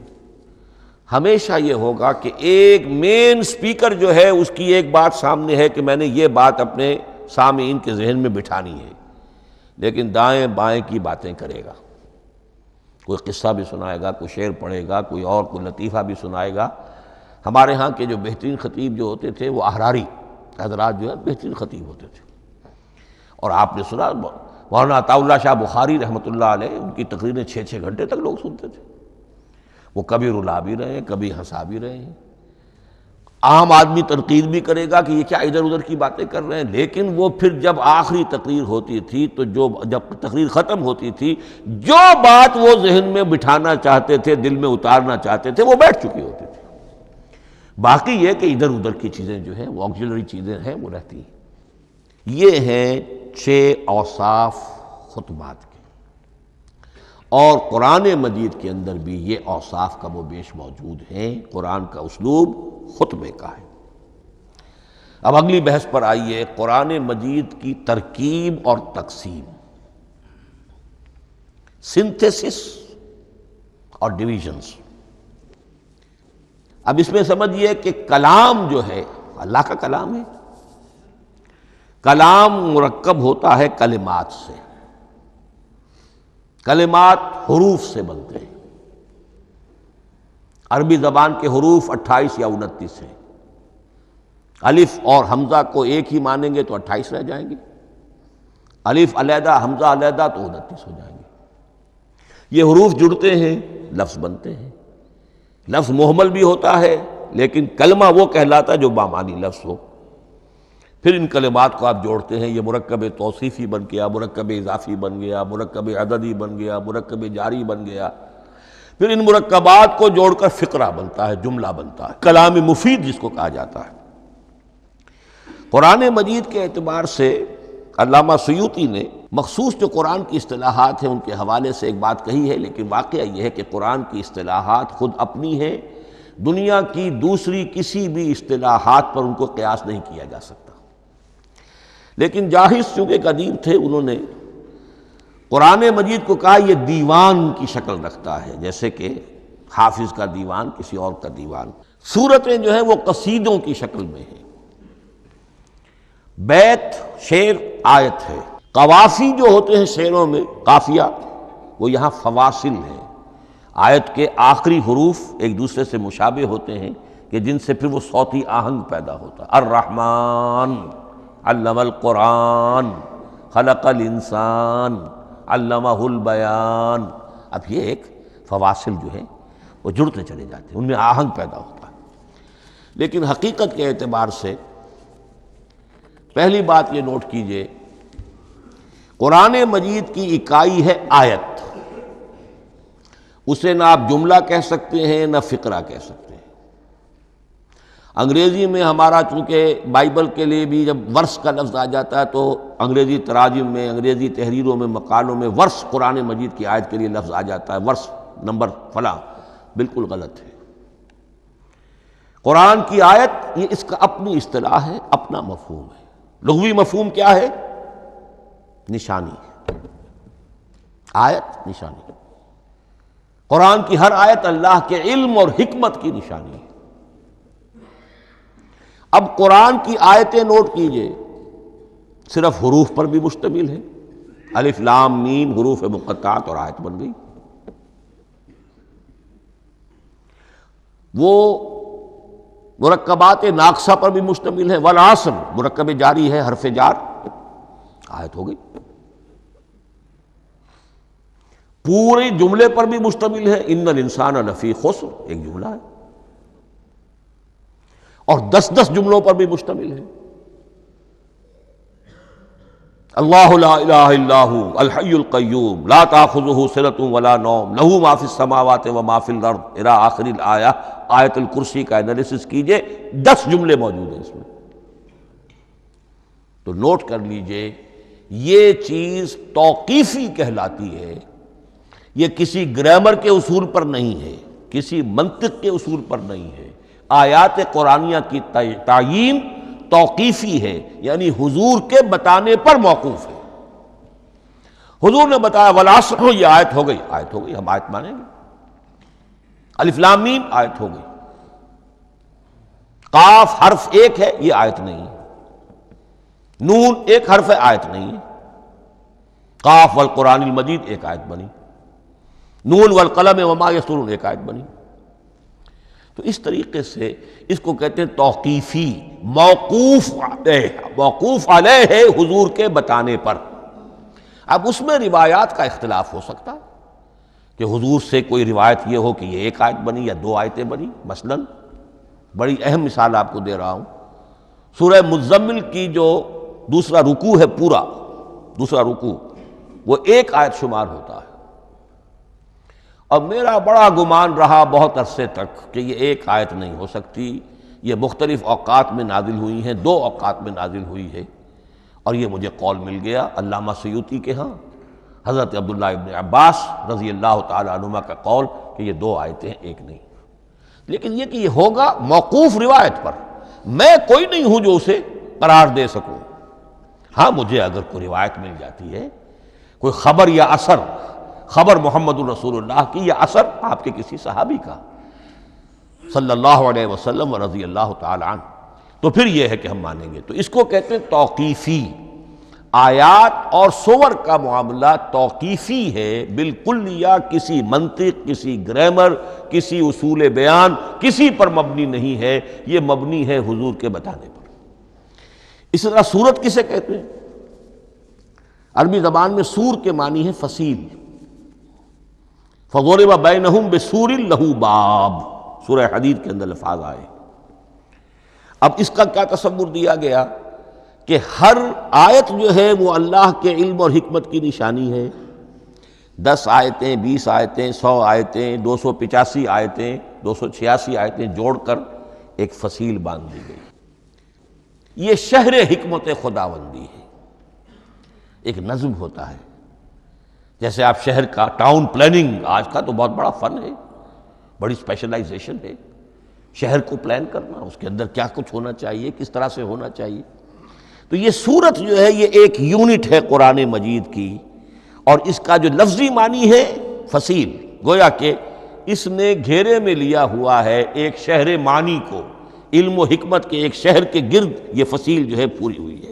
A: ہمیشہ یہ ہوگا کہ ایک مین سپیکر جو ہے اس کی ایک بات سامنے ہے کہ میں نے یہ بات اپنے سامعین کے ذہن میں بٹھانی ہے، لیکن دائیں بائیں کی باتیں کرے گا، کوئی قصہ بھی سنائے گا، کوئی شعر پڑھے گا، کوئی اور کوئی لطیفہ بھی سنائے گا۔ ہمارے ہاں کے جو بہترین خطیب جو ہوتے تھے وہ احراری حضرات جو ہے بہترین خطیب ہوتے تھے، اور آپ نے سنا مولانا عطا اللہ شاہ بخاری رحمۃ اللہ علیہ، ان کی تقریریں 6 گھنٹے تک لوگ سنتے تھے۔ وہ کبھی رلا بھی رہے ہیں، کبھی ہنسا بھی رہے ہیں، عام آدمی تنقید بھی کرے گا کہ یہ کیا ادھر ادھر کی باتیں کر رہے ہیں، لیکن وہ پھر جب آخری تقریر ہوتی تھی تو جب تقریر ختم ہوتی تھی، جو بات وہ ذہن میں بٹھانا چاہتے تھے، دل میں اتارنا چاہتے تھے، وہ بیٹھ چکی ہوتی تھی۔ باقی یہ کہ ادھر ادھر کی چیزیں جو ہیں وہ آکسیلری چیزیں ہیں وہ رہتی ہیں۔ یہ ہیں 6 اوصاف خطبات کے، اور قرآن مجید کے اندر بھی یہ اوصاف کم و بیش موجود ہیں۔ قرآن کا اسلوب خطبے کا ہے۔ اب اگلی بحث پر آئیے، قرآن مجید کی ترکیب اور تقسیم، سنتھیسس اور ڈویژنز۔ اب اس میں سمجھیے کہ کلام جو ہے اللہ کا کلام ہے، کلام مرکب ہوتا ہے کلمات سے، کلمات حروف سے بنتے ہیں۔ عربی زبان کے حروف 28 یا 29 ہیں، الف اور حمزہ کو ایک ہی مانیں گے تو 28 رہ جائیں گے، الف علیحدہ حمزہ علیحدہ تو 29 ہو جائیں گے۔ یہ حروف جڑتے ہیں، لفظ بنتے ہیں۔ لفظ محمل بھی ہوتا ہے، لیکن کلمہ وہ کہلاتا ہے جو بامانی لفظ ہو۔ پھر ان کلمات کو آپ جوڑتے ہیں، یہ مرکب توصیفی بن گیا، مرکب اضافی بن گیا، مرکب عددی بن گیا، مرکب جاری بن گیا۔ پھر ان مرکبات کو جوڑ کر فقرہ بنتا ہے، جملہ بنتا ہے، کلام مفید جس کو کہا جاتا ہے۔ قرآن مجید کے اعتبار سے علامہ سیوطی نے مخصوص جو قرآن کی اصطلاحات ہیں ان کے حوالے سے ایک بات کہی ہے، لیکن واقعہ یہ ہے کہ قرآن کی اصطلاحات خود اپنی ہیں، دنیا کی دوسری کسی بھی اصطلاحات پر ان کو قیاس نہیں کیا جا سکتا۔ لیکن جاہز چونکہ ایک ادیب تھے، انہوں نے قرآن مجید کو کہا یہ دیوان کی شکل رکھتا ہے، جیسے کہ حافظ کا دیوان، کسی اور کا دیوان۔ سورتیں جو ہیں وہ قصیدوں کی شکل میں ہیں، بیت شعر آیت ہے۔ قوافی جو ہوتے ہیں شعروں میں، قافیہ، وہ یہاں فواصل ہیں، آیت کے آخری حروف ایک دوسرے سے مشابہ ہوتے ہیں، کہ جن سے پھر وہ صوتی آہنگ پیدا ہوتا. الرحمن علم القرآن خلق الانسان علمہ البیان. اب یہ ایک فواصل جو ہیں وہ جڑتے چلے جاتے ہیں، ان میں آہنگ پیدا ہوتا ہے. لیکن حقیقت کے اعتبار سے پہلی بات یہ نوٹ کیجئے، قرآن مجید کی اکائی ہے آیت. اسے نہ آپ جملہ کہہ سکتے ہیں نہ فقرہ کہہ سکتے ہیں. انگریزی میں ہمارا چونکہ بائبل کے لیے بھی جب ورس کا لفظ آ جاتا ہے تو انگریزی تراجم میں، انگریزی تحریروں میں، مقالوں میں ورس قرآن مجید کی آیت کے لیے لفظ آ جاتا ہے، ورس نمبر فلاں. بالکل غلط ہے. قرآن کی آیت یہ اس کا اپنی اصطلاح ہے، اپنا مفہوم ہے. لغوی مفہوم کیا ہے؟ نشانی. آیت نشانی. قرآن کی ہر آیت اللہ کے علم اور حکمت کی نشانی ہے. اب قرآن کی آیتیں نوٹ کیجئے، صرف حروف پر بھی مشتمل ہے. الف لام میم حروف مقطعات اور آیت بن گئی. وہ مرکبات ناقصہ پر بھی مشتمل ہے. والعصر مرکب جاری ہے، حرف جار، آیت ہو گئی. پورے جملے پر بھی مشتمل ہے، ان الانسان لفی خسر، ایک جملہ ہے. اور 10 جملوں پر بھی مشتمل ہے. اللہ لا الہ الا ھو الحی القیوم لا تاخذہ سنۃ ولا نوم لہ ما فی السماوات و ما فی الارض الی آخر الآیہ. آیت الکرسی کا انالیسس کیجئے، 10 جملے موجود ہیں اس میں. تو نوٹ کر لیجئے، یہ چیز توقیفی کہلاتی ہے. یہ کسی گرامر کے اصول پر نہیں ہے، کسی منطق کے اصول پر نہیں ہے. آیات قرآنیہ کی تعیین توقیفی ہے، یعنی حضور کے بتانے پر موقوف ہے. حضور نے بتایا والعصر، یہ آیت ہو گئی، آیت ہو گئی، ہم آیت مانیں گے. الف لام میم آیت ہو گئی. قاف حرف ایک ہے، یہ آیت نہیں ہے. نون ایک حرف ہے، آیت نہیں ہے. قاف والقرآن المجید ایک آیت بنی. نون والقلم وما یسطرون ایک آیت بنی. تو اس طریقے سے اس کو کہتے ہیں توقیفی، موقوف علیہ ہے حضور کے بتانے پر. اب اس میں روایات کا اختلاف ہو سکتا ہے کہ حضور سے کوئی روایت یہ ہو کہ یہ ایک آیت بنی یا 2 آیتیں بنی. مثلا بڑی اہم مثال آپ کو دے رہا ہوں، سورہ مزمل کی جو دوسرا رکوع ہے، پورا دوسرا رکوع وہ 1 آیت شمار ہوتا ہے. اور میرا بڑا گمان رہا بہت عرصے تک کہ یہ 1 آیت نہیں ہو سکتی، یہ مختلف اوقات میں نازل ہوئی ہیں، 2 اوقات میں نازل ہوئی ہے. اور یہ مجھے قول مل گیا علامہ سیوطی کے ہاں، حضرت عبداللہ ابن عباس رضی اللہ تعالی عنہما کا قول کہ یہ 2 آیتیں ہیں، 1 نہیں. لیکن یہ کہ یہ ہوگا موقوف روایت پر، میں کوئی نہیں ہوں جو اسے قرار دے سکوں. ہاں مجھے اگر کوئی روایت مل جاتی ہے، کوئی خبر یا اثر، خبر محمد الرسول اللہ کی یا اثر آپ کے کسی صحابی کا صلی اللہ علیہ وسلم و رضی اللہ تعالی عنہ، تو پھر یہ ہے کہ ہم مانیں گے. تو اس کو کہتے ہیں توقیفی. آیات اور سور کا معاملہ توقیفی ہے بالکل، یا کسی منطق، کسی گرامر، کسی اصول بیان، کسی پر مبنی نہیں ہے. یہ مبنی ہے حضور کے بتانے پر. اس طرح سورت کسے کہتے ہیں؟ عربی زبان میں سور کے معنی ہے فصیل. فَضُرِبَ بَيْنَهُمْ بِسُورٍ لَهُ بَابٌ، سورہ حدید کے اندر الفاظ آئے. اب اس کا کیا تصور دیا گیا کہ ہر آیت جو ہے وہ اللہ کے علم اور حکمت کی نشانی ہے. 10 آیتیں، 20 آیتیں، 100 آیتیں، 285 آیتیں، 286 آیتیں جوڑ کر ایک فصیل باندھ دی گئی. یہ شہر حکمت خداوندی ہے. ایک نظم ہوتا ہے، جیسے آپ شہر کا ٹاؤن پلاننگ آج کا تو بہت بڑا فن ہے، بڑی اسپیشلائزیشن ہے. شہر کو پلان کرنا، اس کے اندر کیا کچھ ہونا چاہیے، کس طرح سے ہونا چاہیے. تو یہ سورت جو ہے یہ ایک یونٹ ہے قرآن مجید کی، اور اس کا جو لفظی معنی ہے فصیل، گویا کہ اس نے گھیرے میں لیا ہوا ہے ایک شہر معنی کو. علم و حکمت کے ایک شہر کے گرد یہ فصیل جو ہے پوری ہوئی ہے.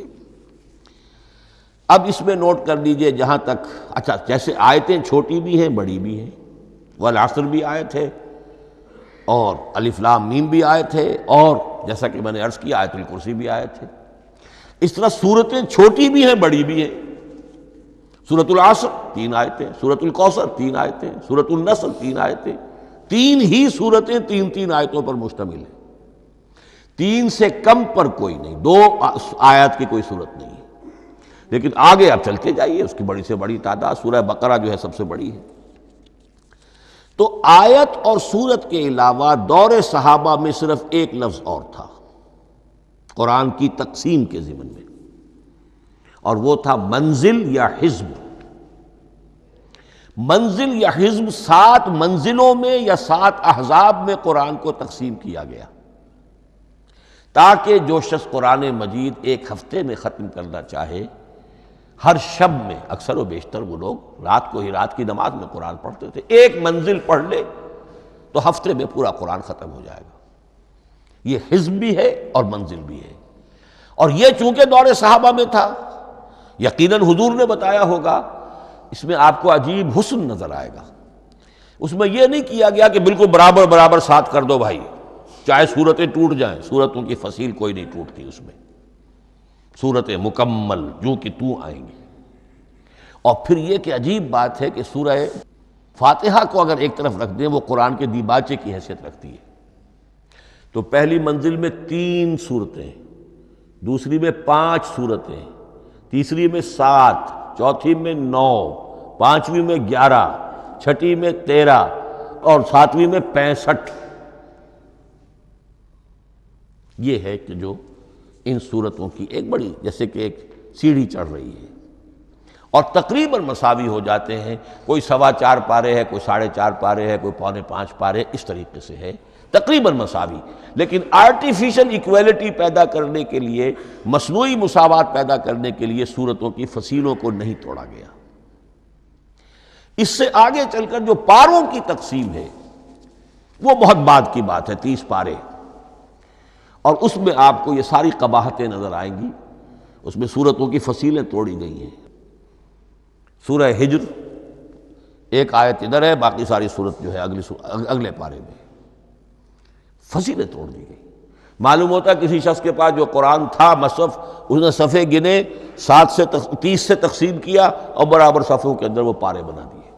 A: اب اس میں نوٹ کر لیجئے جہاں تک، اچھا جیسے آیتیں چھوٹی بھی ہیں بڑی بھی ہیں. والعصر بھی آیت ہے، اور الف لام میم بھی آیت ہے، اور جیسا کہ میں نے عرض کیا آیت الکرسی بھی آیت ہے۔ اس طرح صورتیں چھوٹی بھی ہیں بڑی بھی ہیں۔ سورۃ العصر 3 آیتیں، سورۃ الکوثر 3 آیتیں، سورۃ النصر 3 آیتیں، 3 ہی صورتیں 3 آیتوں پر مشتمل ہیں۔ 3 سے کم پر کوئی نہیں، 2 آیات کی کوئی صورت نہیں ہے۔ لیکن آگے آپ چلتے جائیے، اس کی بڑی سے بڑی تعداد سورہ بقرہ جو ہے سب سے بڑی ہے۔ تو آیت اور سورت کے علاوہ دور صحابہ میں صرف ایک لفظ اور تھا قرآن کی تقسیم کے ضمن میں، اور وہ تھا منزل یا حزب۔ منزل یا حزب 7 منزلوں میں یا 7 احزاب میں قرآن کو تقسیم کیا گیا، تاکہ جو شخص قرآن مجید ایک ہفتے میں ختم کرنا چاہے، ہر شب میں اکثر و بیشتر وہ لوگ رات کو ہی رات کی نماز میں قرآن پڑھتے تھے، ایک منزل پڑھ لے تو ہفتے میں پورا قرآن ختم ہو جائے گا۔ یہ حزب بھی ہے اور منزل بھی ہے، اور یہ چونکہ دور صحابہ میں تھا، یقیناً حضور نے بتایا ہوگا، اس میں آپ کو عجیب حسن نظر آئے گا۔ اس میں یہ نہیں کیا گیا کہ بالکل برابر برابر 7 کر دو بھائی، چاہے صورتیں ٹوٹ جائیں، صورتوں کی فصیل کوئی نہیں ٹوٹتی، اس میں صورتیں مکمل جو کہ تو آئیں گی۔ اور پھر یہ کہ عجیب بات ہے کہ سورہ فاتحہ کو اگر ایک طرف رکھ دیں، وہ قرآن کے دیباچے کی حیثیت رکھتی ہے، تو پہلی منزل میں 3 صورتیں، دوسری میں 5 صورتیں، تیسری میں 7، چوتھی میں 9، پانچویں میں 11، چھٹی میں 13 اور 7ویں میں 65۔ یہ ہے کہ جو ان صورتوں کی ایک بڑی جیسے کہ ایک سیڑھی چڑھ رہی ہے، اور تقریباً مساوی ہو جاتے ہیں، کوئی 4.25 پارے ہے، کوئی 4.5 پارے ہے، کوئی 4.25 پارے، اس طریقے سے ہے، تقریباً مساوی۔ لیکن آرٹیفیشل ایکویلٹی پیدا کرنے کے لیے، مصنوعی مساوات پیدا کرنے کے لیے صورتوں کی فصیلوں کو نہیں توڑا گیا۔ اس سے آگے چل کر جو پاروں کی تقسیم ہے وہ بہت بعد کی بات ہے، 30 پارے، اور اس میں آپ کو یہ ساری قباحتیں نظر آئیں گی۔ اس میں صورتوں کی فصیلیں توڑی گئی ہیں۔ سورہ ہجر ایک آیت ادھر ہے، باقی ساری صورت جو ہے اگلے پارے میں، فصیلیں توڑ دی گئی۔ معلوم ہوتا ہے کسی شخص کے پاس جو قرآن تھا مصحف، اس نے صفحے گنے، 7 سے 30 سے تقسیم کیا اور برابر صفحوں کے اندر وہ پارے بنا دیے۔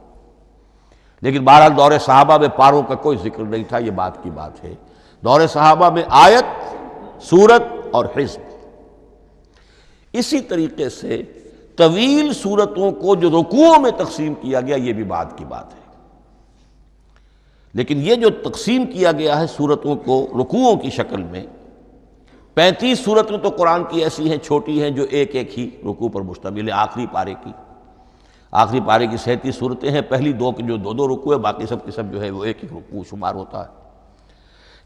A: لیکن بہرحال دور صحابہ میں پاروں کا کوئی ذکر نہیں تھا، یہ بات کی بات ہے۔ دور صحابہ میں آیت، سورت اور حزب۔ اسی طریقے سے طویل سورتوں کو جو رکوعوں میں تقسیم کیا گیا، یہ بھی بات کی بات ہے۔ لیکن یہ جو تقسیم کیا گیا ہے سورتوں کو رکوعوں کی شکل میں، 35 صورتیں تو قرآن کی ایسی ہیں چھوٹی ہیں جو ایک ایک ہی رکوع پر مشتمل ہے۔ آخری پارے کی 37 صورتیں ہیں، پہلی 2 کی جو 2 رکوع ہے، باقی سب کے سب جو ہے وہ ایک ایک رکوع شمار ہوتا ہے۔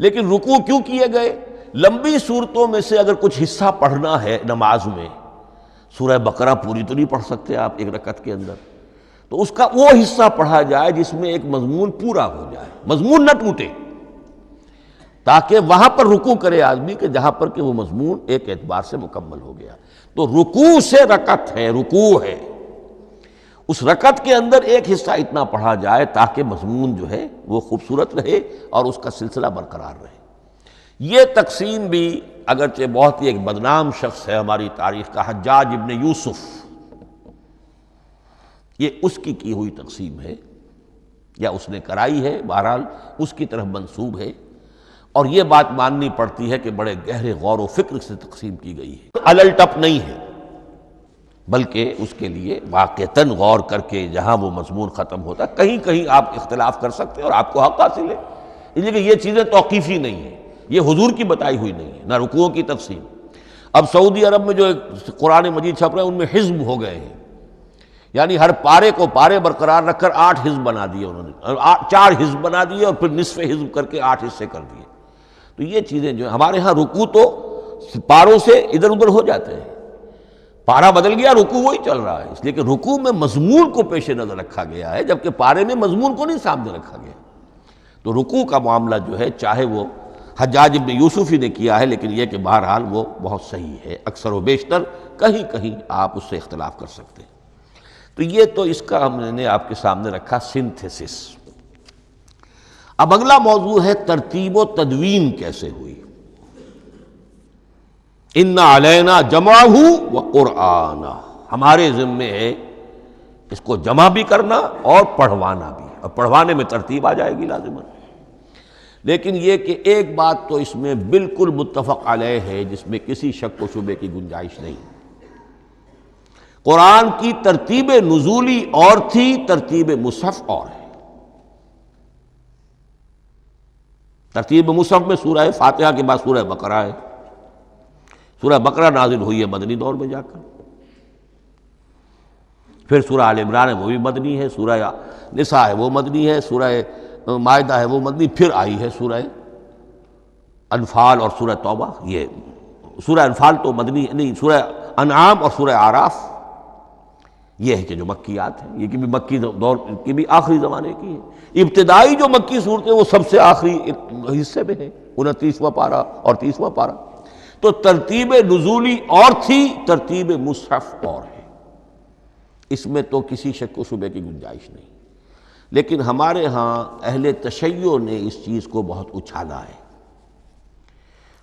A: لیکن رکوع کیوں کیے گئے؟ لمبی صورتوں میں سے اگر کچھ حصہ پڑھنا ہے نماز میں، سورہ بقرہ پوری تو نہیں پڑھ سکتے آپ ایک رکعت کے اندر، تو اس کا وہ حصہ پڑھا جائے جس میں ایک مضمون پورا ہو جائے، مضمون نہ ٹوٹے، تاکہ وہاں پر رکوع کرے آدمی کہ جہاں پر کہ وہ مضمون ایک اعتبار سے مکمل ہو گیا۔ تو رکوع سے رکعت ہے، رکوع ہے، اس رکعت کے اندر ایک حصہ اتنا پڑھا جائے تاکہ مضمون جو ہے وہ خوبصورت رہے اور اس کا سلسلہ برقرار رہے۔ یہ تقسیم بھی اگرچہ بہت ہی ایک بدنام شخص ہے ہماری تاریخ کا، حجاج ابن یوسف، یہ اس کی ہوئی تقسیم ہے یا اس نے کرائی ہے، بہرحال اس کی طرف منسوب ہے، اور یہ بات ماننی پڑتی ہے کہ بڑے گہرے غور و فکر سے تقسیم کی گئی ہے، الل ٹپ نہیں ہے، بلکہ اس کے لیے واقعتاً غور کر کے جہاں وہ مضمون ختم ہوتا ہے، کہیں کہیں آپ اختلاف کر سکتے ہیں اور آپ کو حق حاصل ہے، اس لیے کہ یہ چیزیں توقیفی نہیں ہیں، یہ حضور کی بتائی ہوئی نہیں ہے، نہ رکوعوں کی تقسیم۔ اب سعودی عرب میں جو قرآن مجید چھپ رہے ہیں ان میں حزب ہو گئے ہیں، یعنی ہر پارے کو پارے برقرار رکھ کر 8 حزب بنا دیے انہوں نے، 4 حزب بنا دیے اور پھر نصف حزب کر کے 8 حصے کر دیے۔ تو یہ چیزیں جو ہمارے ہاں رکوع تو پاروں سے ادھر ادھر ہو جاتے ہیں، پارا بدل گیا رکوع وہی چل رہا ہے، اس لیے کہ رکوع میں مضمون کو پیش نظر رکھا گیا ہے، جبکہ پارے میں مضمون کو نہیں سامنے رکھا گیا۔ تو رکوع کا معاملہ جو ہے چاہے وہ حجاج ابن یوسف ہی نے کیا ہے، لیکن یہ کہ بہرحال وہ بہت صحیح ہے، اکثر و بیشتر، کہیں کہیں آپ اس سے اختلاف کر سکتے ہیں۔ تو یہ تو اس کا ہم نے آپ کے سامنے رکھا سنتھیسس۔ اب اگلا موضوع ہے ترتیب و تدوین کیسے ہوئی۔ ان علینا جمعہ و قرآنہ، ہمارے ذمے ہے اس کو جمع بھی کرنا اور پڑھوانا بھی، اور پڑھوانے میں ترتیب آ جائے گی لازماً۔ لیکن یہ کہ ایک بات تو اس میں بالکل متفق علیہ ہے جس میں کسی شک و شبے کی گنجائش نہیں، قرآن کی ترتیب نزولی اور تھی، ترتیب مصحف اور ہے۔ ترتیب مصحف میں سورہ فاتحہ کے بعد سورہ بقرہ ہے، سورہ بقرہ نازل ہوئی ہے مدنی دور میں جا کر، پھر سورہ آل عمران ہے وہ بھی مدنی ہے، سورہ نساء ہے وہ مدنی ہے، سورہ مائدہ ہے وہ مدنی، پھر آئی ہے سورہ انفال اور سورہ توبہ۔ یہ سورہ انفال تو مدنی نہیں، سورہ انعام اور سورہ اعراف یہ ہے کہ جو مکیات ہیں، یہ کہ بھی مکی دور کی بھی آخری زمانے کی ہے۔ ابتدائی جو مکی صورتیں وہ سب سے آخری حصے میں ہے، 29واں پارہ اور 30واں پارہ۔ تو ترتیب نزولی اور تھی، ترتیب مصحف اور ہے، اس میں تو کسی شک و شبے کی گنجائش نہیں۔ لیکن ہمارے ہاں اہل تشیع نے اس چیز کو بہت اچھالا ہے۔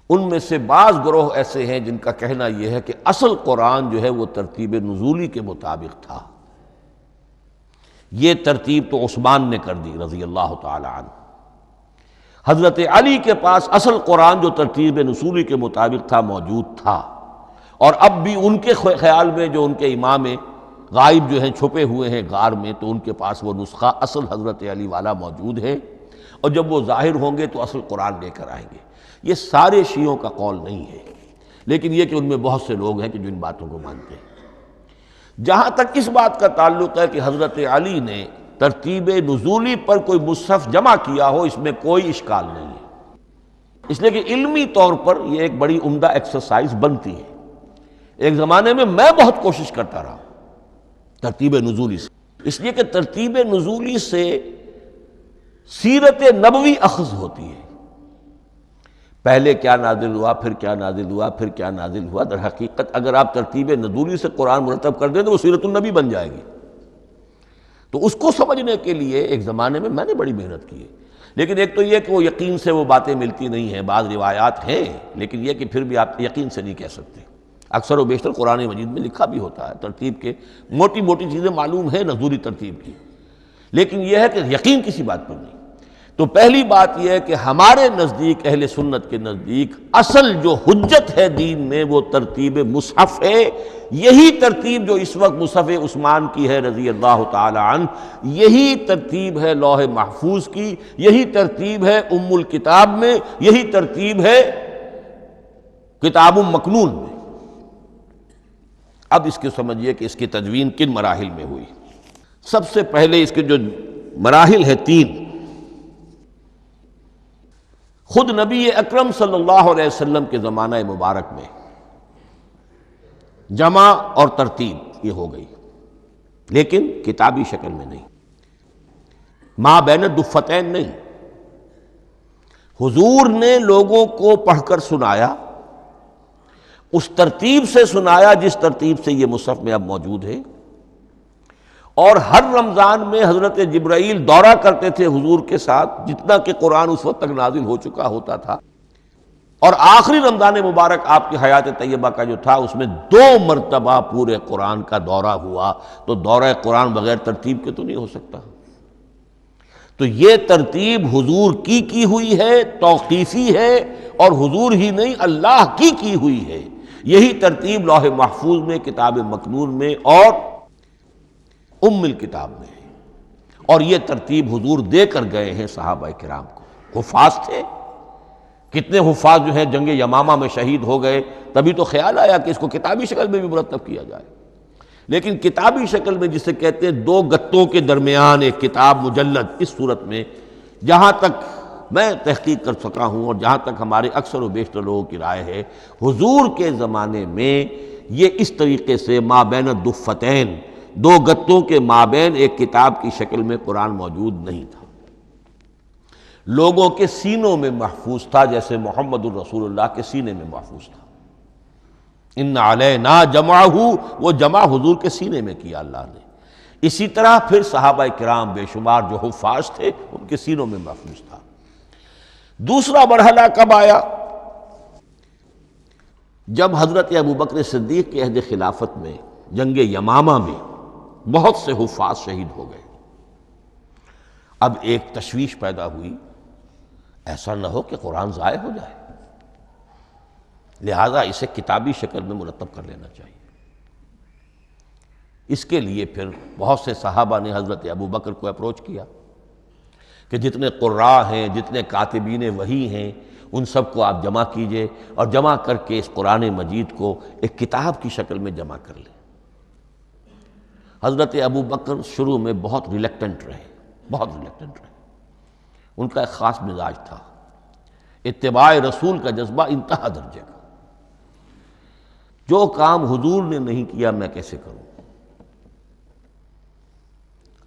A: ان میں سے بعض گروہ ایسے ہیں جن کا کہنا یہ ہے کہ اصل قرآن جو ہے وہ ترتیب نزولی کے مطابق تھا، یہ ترتیب تو عثمان نے کر دی رضی اللہ تعالی عنہ۔ حضرت علی کے پاس اصل قرآن جو ترتیب نزولی کے مطابق تھا موجود تھا، اور اب بھی ان کے خیال میں جو ان کے امام غائب جو ہیں چھپے ہوئے ہیں غار میں، تو ان کے پاس وہ نسخہ اصل حضرت علی والا موجود ہے، اور جب وہ ظاہر ہوں گے تو اصل قرآن لے کر آئیں گے۔ یہ سارے شیعوں کا قول نہیں ہے، لیکن یہ کہ ان میں بہت سے لوگ ہیں کہ جو ان باتوں کو مانتے ہیں۔ جہاں تک اس بات کا تعلق ہے کہ حضرت علی نے ترتیب نزولی پر کوئی مصحف جمع کیا ہو، اس میں کوئی اشکال نہیں ہے، اس لیے کہ علمی طور پر یہ ایک بڑی عمدہ ایکسرسائز بنتی ہے۔ ایک زمانے میں میں بہت کوشش کرتا رہا ترتیب نزولی سے، اس لیے کہ ترتیب نزولی سے سیرت نبوی اخذ ہوتی ہے، پہلے کیا نازل ہوا، پھر کیا نازل ہوا، پھر کیا نازل ہوا۔ در حقیقت اگر آپ ترتیب نزولی سے قرآن مرتب کر دیں تو وہ سیرت النبی بن جائے گی۔ تو اس کو سمجھنے کے لیے ایک زمانے میں نے بڑی محنت کی ہے، لیکن ایک تو یہ کہ وہ یقین سے وہ باتیں ملتی نہیں ہیں، بعض روایات ہیں لیکن یہ کہ پھر بھی آپ یقین سے نہیں کہہ سکتے۔ اکثر و بیشتر قرآن مجید میں لکھا بھی ہوتا ہے، ترتیب کے موٹی موٹی چیزیں معلوم ہیں نزولی ترتیب کی، لیکن یہ ہے کہ یقین کسی بات پر نہیں۔ تو پہلی بات یہ ہے کہ ہمارے نزدیک، اہل سنت کے نزدیک، اصل جو حجت ہے دین میں وہ ترتیب مصحف ہے۔ یہی ترتیب جو اس وقت مصحف عثمان کی ہے رضی اللہ تعالی عنہ، یہی ترتیب ہے لوح محفوظ کی، یہی ترتیب ہے ام الکتاب میں، یہی ترتیب ہے کتاب مکنون میں۔ اب اس کے سمجھیے کہ اس کی تدوین کن مراحل میں ہوئی۔ سب سے پہلے اس کے جو مراحل ہیں 3، خود نبی اکرم صلی اللہ علیہ وسلم کے زمانہ مبارک میں جمع اور ترتیب یہ ہو گئی، لیکن کتابی شکل میں نہیں، ما بین الدفتین نہیں۔ حضور نے لوگوں کو پڑھ کر سنایا، اس ترتیب سے سنایا جس ترتیب سے یہ مصحف میں اب موجود ہے، اور ہر رمضان میں حضرت جبرائیل دورہ کرتے تھے حضور کے ساتھ، جتنا کہ قرآن اس وقت تک نازل ہو چکا ہوتا تھا، اور آخری رمضان مبارک آپ کی حیات طیبہ کا جو تھا اس میں 2 مرتبہ پورے قرآن کا دورہ ہوا۔ تو دورہ قرآن بغیر ترتیب کے تو نہیں ہو سکتا۔ تو یہ ترتیب حضور کی ہوئی ہے، توقیفی ہے، اور حضور ہی نہیں اللہ کی ہوئی ہے۔ یہی ترتیب لوح محفوظ میں، کتاب مکنون میں اور ام الکتاب میں ہے، اور یہ ترتیب حضور دے کر گئے ہیں صحابہ کرام کو۔ حفاظ تھے، کتنے حفاظ جو ہیں جنگ یمامہ میں شہید ہو گئے، تبھی تو خیال آیا کہ اس کو کتابی شکل میں بھی مرتب کیا جائے۔ لیکن کتابی شکل میں جسے کہتے ہیں 2 گتوں کے درمیان ایک کتاب مجلد، اس صورت میں جہاں تک میں تحقیق کر سکا ہوں اور جہاں تک ہمارے اکثر و بیشتر لوگوں کی رائے ہے، حضور کے زمانے میں یہ اس طریقے سے ما بین الدفتین، 2 گتوں کے مابین ایک کتاب کی شکل میں قرآن موجود نہیں تھا۔ لوگوں کے سینوں میں محفوظ تھا، جیسے محمد الرسول اللہ کے سینے میں محفوظ تھا۔ ان علینا جمعہ، وہ جمع حضور کے سینے میں کیا اللہ نے۔ اسی طرح پھر صحابہ کرام بے شمار جو حفاظ تھے ان کے سینوں میں محفوظ تھا۔ دوسرا مرحلہ کب آیا؟ جب حضرت ابوبکر صدیق کے عہد خلافت میں جنگ یمامہ میں بہت سے حفاظ شہید ہو گئے۔ اب ایک تشویش پیدا ہوئی، ایسا نہ ہو کہ قرآن ضائع ہو جائے، لہذا اسے کتابی شکل میں مرتب کر لینا چاہیے۔ اس کے لیے پھر بہت سے صحابہ نے حضرت ابوبکر کو اپروچ کیا کہ جتنے قراء ہیں، جتنے کاتبین وحی ہیں، ان سب کو آپ جمع کیجئے اور جمع کر کے اس قرآن مجید کو ایک کتاب کی شکل میں جمع کر لیں۔ حضرت ابوبکر شروع میں بہت ریلیکٹنٹ رہے، ان کا ایک خاص مزاج تھا، اتباع رسول کا جذبہ انتہا درجے کا۔ جو کام حضور نے نہیں کیا میں کیسے کروں؟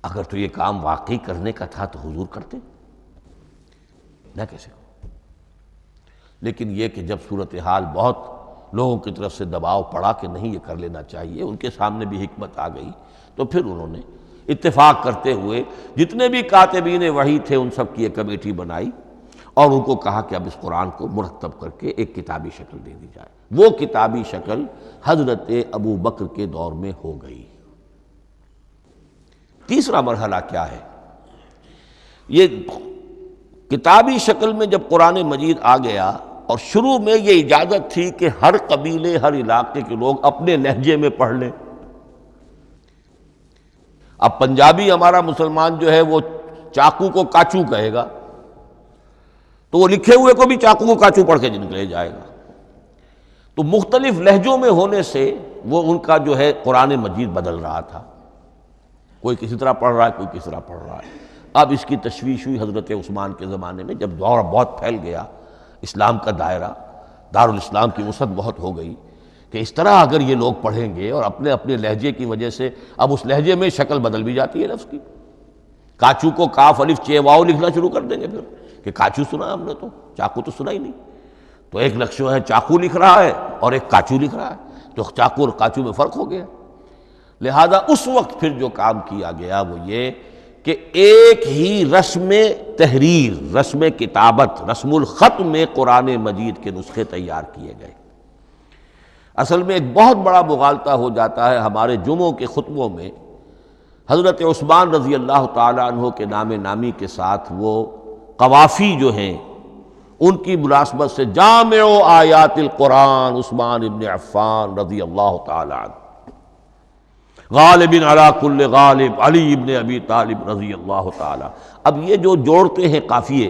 A: اگر تو یہ کام واقعی کرنے کا تھا تو حضور کرتے، میں کیسے کروں؟ لیکن یہ کہ جب صورتحال بہت لوگوں کی طرف سے دباؤ پڑا کہ نہیں یہ کر لینا چاہیے، ان کے سامنے بھی حکمت آ گئی، تو پھر انہوں نے اتفاق کرتے ہوئے جتنے بھی کاتبین وحی تھے ان سب کی ایک کمیٹی بنائی اور ان کو کہا کہ اب اس قرآن کو مرتب کر کے ایک کتابی شکل دے دی جائے۔ وہ کتابی شکل حضرت ابوبکر کے دور میں ہو گئی۔ تیسرا مرحلہ کیا ہے؟ یہ کتابی شکل میں جب قرآن مجید آ گیا اور شروع میں یہ اجازت تھی کہ ہر قبیلے، ہر علاقے کے لوگ اپنے لہجے میں پڑھ لیں۔ اب پنجابی ہمارا مسلمان جو ہے وہ چاقو کو کاچو کہے گا تو وہ لکھے ہوئے کو بھی چاقو کو کاچو پڑھ کے نکلے جائے گا۔ تو مختلف لہجوں میں ہونے سے وہ ان کا جو ہے قرآن مجید بدل رہا تھا، کوئی کسی طرح پڑھ رہا ہے، کوئی کس طرح پڑھ رہا ہے۔ اب اس کی تشویش ہوئی حضرت عثمان کے زمانے میں، جب دور بہت پھیل گیا، اسلام کا دائرہ، دارالاسلام کی وسعت بہت ہو گئی کہ اس طرح اگر یہ لوگ پڑھیں گے اور اپنے اپنے لہجے کی وجہ سے اب اس لہجے میں شکل بدل بھی جاتی ہے لفظ کی۔ کاچو کو کاف الف چے واو لکھنا شروع کر دیں گے پھر کہ کاچو سنا ہم نے، تو چاقو تو سنا ہی نہیں۔ تو ایک لفظ جو ہے چاقو لکھ رہا ہے اور ایک کاچو لکھ رہا ہے، تو چاقو اور کاچو میں فرق ہو گیا۔ لہذا اس وقت پھر جو کام کیا گیا وہ یہ کہ ایک ہی رسم تحریر، رسم کتابت، رسم الخط میں قرآن مجید کے نسخے تیار کیے گئے۔ اصل میں ایک بہت بڑا مغالطہ ہو جاتا ہے ہمارے جمعوں کے خطبوں میں، حضرت عثمان رضی اللہ تعالیٰ عنہ کے نام نامی کے ساتھ وہ قوافی جو ہیں ان کی مناسبت سے جامع آیات القرآن عثمان ابن عفان رضی اللہ تعالیٰ عنہ، غالب علی کل غالب علی ابن ابی طالب رضی اللہ تعالیٰ۔ اب یہ جو جوڑتے ہیں قافیے،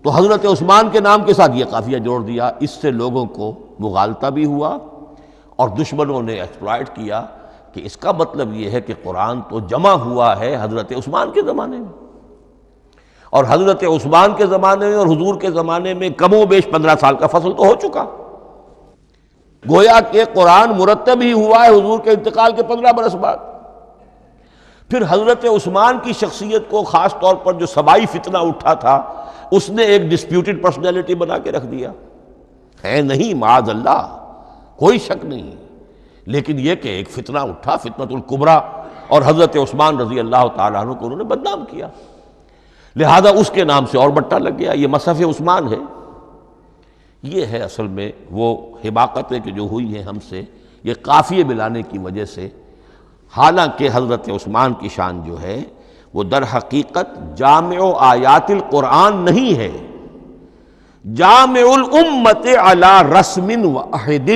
A: تو حضرت عثمان کے نام کے ساتھ یہ قافیہ جوڑ دیا، اس سے لوگوں کو مغالطہ بھی ہوا اور دشمنوں نے ایکسپلائٹ کیا کہ اس کا مطلب یہ ہے کہ قرآن تو جمع ہوا ہے حضرت عثمان کے زمانے میں، اور حضرت عثمان کے زمانے میں اور حضور کے زمانے میں کم و بیش 15 سال کا فصل تو ہو چکا، گویا کہ قرآن مرتب ہی ہوا ہے حضور کے انتقال کے 15 برس بعد۔ پھر حضرت عثمان کی شخصیت کو خاص طور پر جو سبائی فتنہ اٹھا تھا اس نے ایک ڈسپیوٹڈ پرسنالٹی بنا کے رکھ دیا ہے، نہیں معاذ اللہ، کوئی شک نہیں، لیکن یہ کہ ایک فتنہ اٹھا، فتنۃ الکبریٰ، اور حضرت عثمان رضی اللہ تعالیٰ عنہ کو انہوں نے بدنام کیا، لہذا اس کے نام سے اور بٹا لگ گیا، یہ مصحف عثمان ہے۔ یہ ہے اصل میں وہ حماقتیں کہ جو ہوئی ہیں ہم سے، یہ قافیے ملانے کی وجہ سے، حالانکہ حضرت عثمان کی شان جو ہے وہ در حقیقت جامع آیات القرآن نہیں ہے، جامع الامت علی رسم واحد،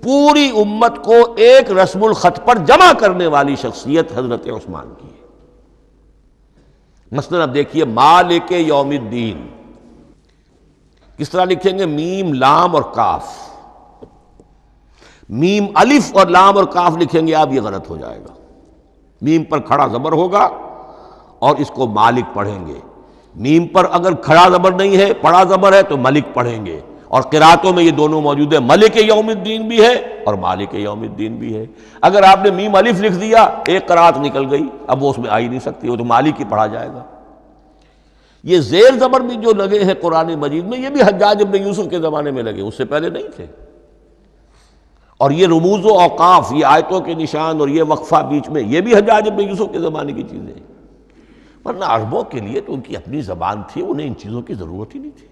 A: پوری امت کو ایک رسم الخط پر جمع کرنے والی شخصیت حضرت عثمان کی ہے۔ مثلا اب دیکھیے مالک یوم الدین کس طرح لکھیں گے؟ میم لام اور کاف، میم الف اور لام اور کاف لکھیں گے آپ، یہ غلط ہو جائے گا۔ میم پر کھڑا زبر ہوگا اور اس کو مالک پڑھیں گے، میم پر اگر کھڑا زبر نہیں ہے پڑا زبر ہے تو ملک پڑھیں گے، اور قراتوں میں یہ دونوں موجود ہے، ملک یوم الدین بھی ہے اور مالک یوم الدین بھی ہے۔ اگر آپ نے میم الف لکھ دیا ایک قرات نکل گئی، اب وہ اس میں آ ہی نہیں سکتی، وہ تو مالک ہی پڑھا جائے گا۔ یہ زیر زبر بھی جو لگے ہیں قرآن مجید میں، یہ بھی حجاج ابن یوسف کے زمانے میں لگے، اس سے پہلے نہیں تھے۔ اور یہ رموز و اوقاف، یہ آیتوں کے نشان اور یہ وقفہ بیچ میں، یہ بھی حجاج ابن یوسف کے زمانے کی چیزیں ہیں۔ ورنہ عربوں کے لیے تو ان کی اپنی زبان تھی، انہیں ان چیزوں کی ضرورت ہی نہیں تھی۔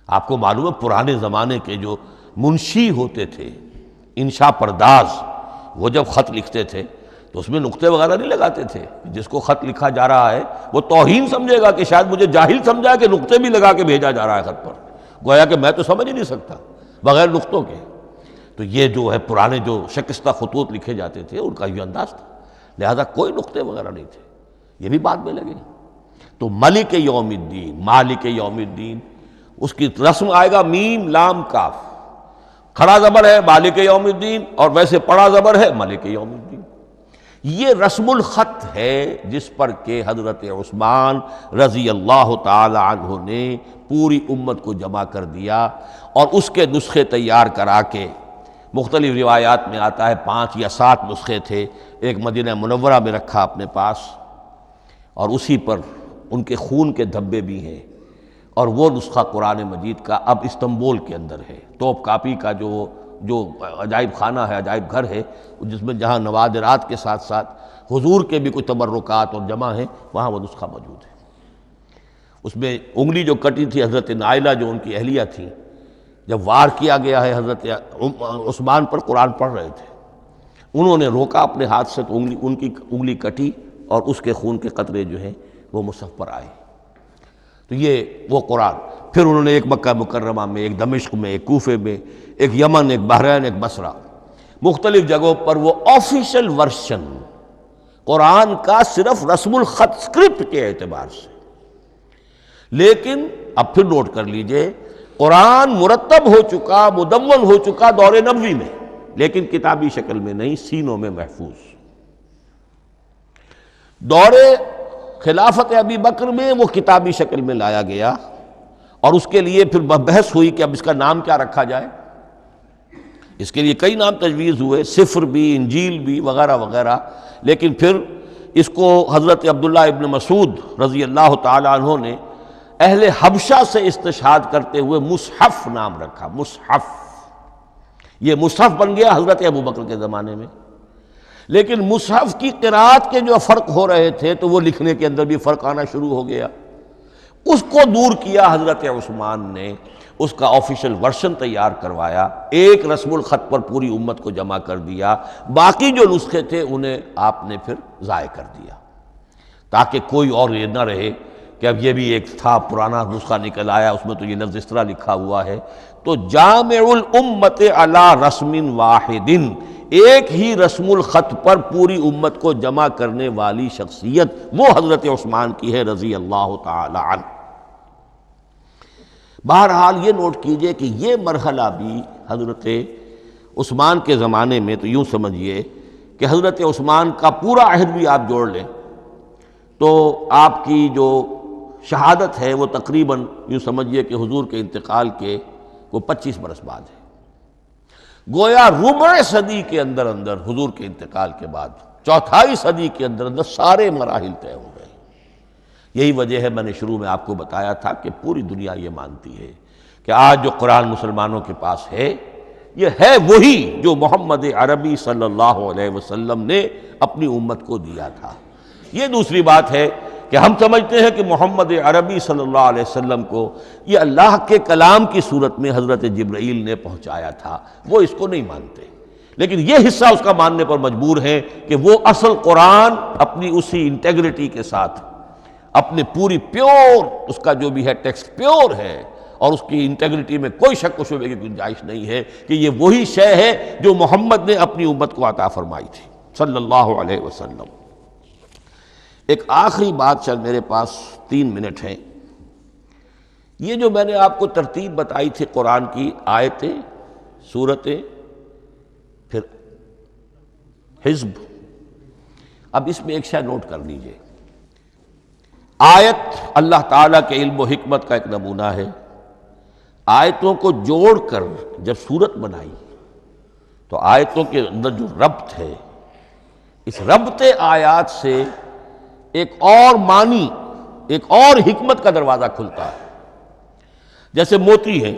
A: آپ کو معلوم ہے پرانے زمانے کے جو منشی ہوتے تھے، انشاء پرداز، وہ جب خط لکھتے تھے تو اس میں نقطے وغیرہ نہیں لگاتے تھے۔ جس کو خط لکھا جا رہا ہے وہ توہین سمجھے گا کہ شاید مجھے جاہل سمجھا کہ نقطے بھی لگا کے بھیجا جا رہا ہے خط پر، گویا کہ میں تو سمجھ ہی نہیں سکتا بغیر نقطوں کے۔ تو یہ جو ہے پرانے جو شکستہ خطوط لکھے جاتے تھے ان کا یہ انداز تھا، لہذا کوئی نقطے وغیرہ نہیں تھے، یہ بھی بعد میں لگے۔ تو ملک یوم الدین، مالک یوم الدین، اس کی رسم آئے گا میم لام کاف، کھڑا زبر ہے مالک یوم الدین اور ویسے پڑا زبر ہے ملک یوم الدین۔ یہ رسم الخط ہے جس پر کہ حضرت عثمان رضی اللہ تعالی عنہ نے پوری امت کو جمع کر دیا، اور اس کے نسخے تیار کرا کے، مختلف روایات میں آتا ہے 5 یا 7 نسخے تھے، ایک مدینہ منورہ میں رکھا اپنے پاس، اور اسی پر ان کے خون کے دھبے بھی ہیں، اور وہ نسخہ قرآن مجید کا اب استنبول کے اندر ہے، توپ کاپی کا جو عجائب خانہ ہے، عجائب گھر ہے، جس میں جہاں نوادرات کے ساتھ ساتھ حضور کے بھی کچھ تبرکات اور جمع ہیں، وہاں وہ نسخہ موجود ہے۔ اس میں انگلی جو کٹی تھی حضرت نائلہ جو ان کی اہلیہ تھیں، جب وار کیا گیا ہے حضرت عثمان پر، قرآن پڑھ رہے تھے، انہوں نے روکا اپنے ہاتھ سے تو ان کی انگلی کٹی اور اس کے خون کے قطرے جو ہیں وہ مصحف پر آئے۔ تو یہ وہ قرآن، پھر انہوں نے ایک مکہ مکرمہ میں، ایک دمشق میں، ایک کوفے میں، ایک یمن، ایک بحرین، ایک بصرہ، مختلف جگہوں پر وہ آفیشل ورشن قرآن کا صرف رسم الخط اسکرپٹ کے اعتبار سے۔ لیکن اب پھر نوٹ کر لیجئے، قرآن مرتب ہو چکا، مدون ہو چکا دور نبوی میں، لیکن کتابی شکل میں نہیں، سینوں میں محفوظ۔ دور خلافت ابی بکر میں وہ کتابی شکل میں لایا گیا، اور اس کے لیے پھر بحث ہوئی کہ اب اس کا نام کیا رکھا جائے۔ اس کے لیے کئی نام تجویز ہوئے، سفر بھی، انجیل بھی، وغیرہ وغیرہ، لیکن پھر اس کو حضرت عبداللہ ابن مسعود رضی اللہ تعالی عنہ نے اہل حبشہ سے استشہاد کرتے ہوئے مصحف نام رکھا، مصحف۔ یہ مصحف بن گیا حضرت ابو بکر کے زمانے میں، لیکن مصحف کی قرأت کے جو فرق ہو رہے تھے تو وہ لکھنے کے اندر بھی فرق آنا شروع ہو گیا۔ اس کو دور کیا حضرت عثمان نے، اس کا آفیشل ورشن تیار کروایا، ایک رسم الخط پر پوری امت کو جمع کر دیا، باقی جو نسخے تھے انہیں آپ نے پھر ضائع کر دیا، تاکہ کوئی اور یہ نہ رہے کہ اب یہ بھی ایک تھا پرانا نسخہ نکل آیا، اس میں تو یہ لفظ اس طرح لکھا ہوا ہے۔ تو جامع الامت علی رسم واحد، ایک ہی رسم الخط پر پوری امت کو جمع کرنے والی شخصیت وہ حضرت عثمان کی ہے رضی اللہ تعالی عنہ۔ بہرحال یہ نوٹ کیجئے کہ یہ مرحلہ بھی حضرت عثمان کے زمانے میں، تو یوں سمجھیے کہ حضرت عثمان کا پورا عہد بھی آپ جوڑ لیں تو آپ کی جو شہادت ہے وہ تقریباً یوں سمجھیے کہ حضور کے انتقال کے وہ 25 برس بعد ہے، گویا ربع صدی کے اندر اندر حضور کے انتقال کے بعد، چوتھائی صدی کے اندر اندر سارے مراحل طے ہو گئے۔ یہی وجہ ہے میں نے شروع میں آپ کو بتایا تھا کہ پوری دنیا یہ مانتی ہے کہ آج جو قرآن مسلمانوں کے پاس ہے یہ ہے وہی جو محمد عربی صلی اللہ علیہ وسلم نے اپنی امت کو دیا تھا۔ یہ دوسری بات ہے کہ ہم سمجھتے ہیں کہ محمد عربی صلی اللہ علیہ وسلم کو یہ اللہ کے کلام کی صورت میں حضرت جبرائیل نے پہنچایا تھا، وہ اس کو نہیں مانتے، لیکن یہ حصہ اس کا ماننے پر مجبور ہیں کہ وہ اصل قرآن اپنی اسی انٹیگریٹی کے ساتھ، اپنے پوری پیور، اس کا جو بھی ہے ٹیکسٹ پیور ہے، اور اس کی انٹیگریٹی میں کوئی شک و شبہ کی گنجائش نہیں ہے کہ یہ وہی شے ہے جو محمد نے اپنی امت کو عطا فرمائی تھی صلی اللہ علیہ وسلم۔ ایک آخری بات، چل میرے پاس 3 منٹ ہیں، یہ جو میں نے آپ کو ترتیب بتائی تھی قرآن کی، آیتیں، سورتیں، پھر حزب، اب اس میں ایک شے نوٹ کر لیجئے۔ آیت اللہ تعالیٰ کے علم و حکمت کا ایک نمونہ ہے، آیتوں کو جوڑ کر جب سورت بنائی تو آیتوں کے اندر جو ربط ہے، اس ربط آیات سے ایک اور معنی، ایک اور حکمت کا دروازہ کھلتا ہے۔ جیسے موتی ہے،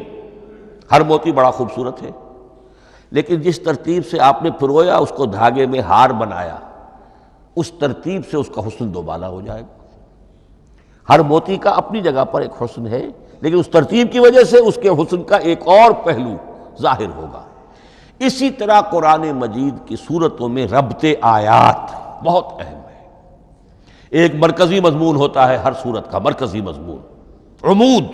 A: ہر موتی بڑا خوبصورت ہے، لیکن جس ترتیب سے آپ نے پرویا، اس کو دھاگے میں ہار بنایا، اس ترتیب سے اس کا حسن دوبالا ہو جائے گا۔ ہر موتی کا اپنی جگہ پر ایک حسن ہے، لیکن اس ترتیب کی وجہ سے اس کے حسن کا ایک اور پہلو ظاہر ہوگا۔ اسی طرح قرآن مجید کی صورتوں میں ربط آیات بہت اہم ہے۔ ایک مرکزی مضمون ہوتا ہے ہر صورت کا، مرکزی مضمون، عمود،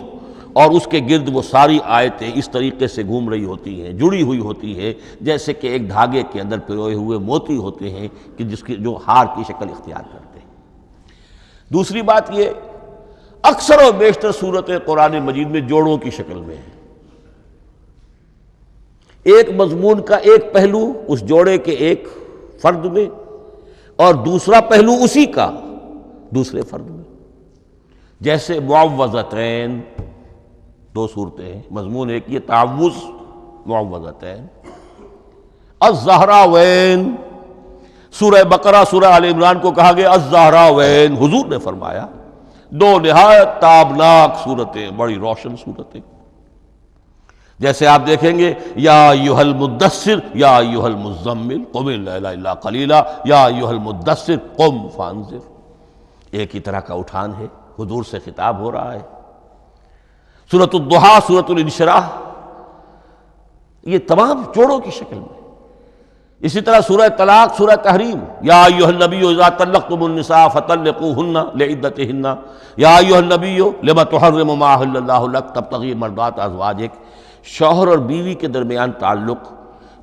A: اور اس کے گرد وہ ساری آیتیں اس طریقے سے گھوم رہی ہوتی ہیں، جڑی ہوئی ہوتی ہے، جیسے کہ ایک دھاگے کے اندر پروئے ہوئے موتی ہوتے ہیں کہ جس کی جو ہار کی شکل اختیار کرتے ہیں۔ دوسری بات یہ، اکثر و بیشتر صورتیں قرآن مجید میں جوڑوں کی شکل میں ہیں۔ ایک مضمون کا ایک پہلو اس جوڑے کے ایک فرد میں، اور دوسرا پہلو اسی کا دوسرے فرد میں۔ جیسے معوذتین، دو صورتیں ہیں، مضمون ایک یہ تعوذ، معوذتین۔ الزہراوین، سورہ بقرہ سورہ آل عمران کو کہا گیا الزہراوین، حضور نے فرمایا دو نہایت تابناک صورتیں، بڑی روشن صورتیں۔ جیسے آپ دیکھیں گے یا ایھا المدثر یا ایھا المزمل قم اللیل الا قلیلا یا ایھا المدثر قم فانذر، ایک ہی طرح کا اٹھان ہے، حضور سے خطاب ہو رہا ہے۔ سورۃ الضحیٰ، سورۃ الانشراح، یہ تمام جوڑوں کی شکل میں۔ اسی طرح سورہ طلاق، سورہ تحریم، یا ایھا النبی اذا طلقتم النساء فطلقوہن لعدتہن یا ایھا النبی لم تحرم ما احل اللہ لک تبتغی مرضات ازواجک۔ شوہر اور بیوی کے درمیان تعلق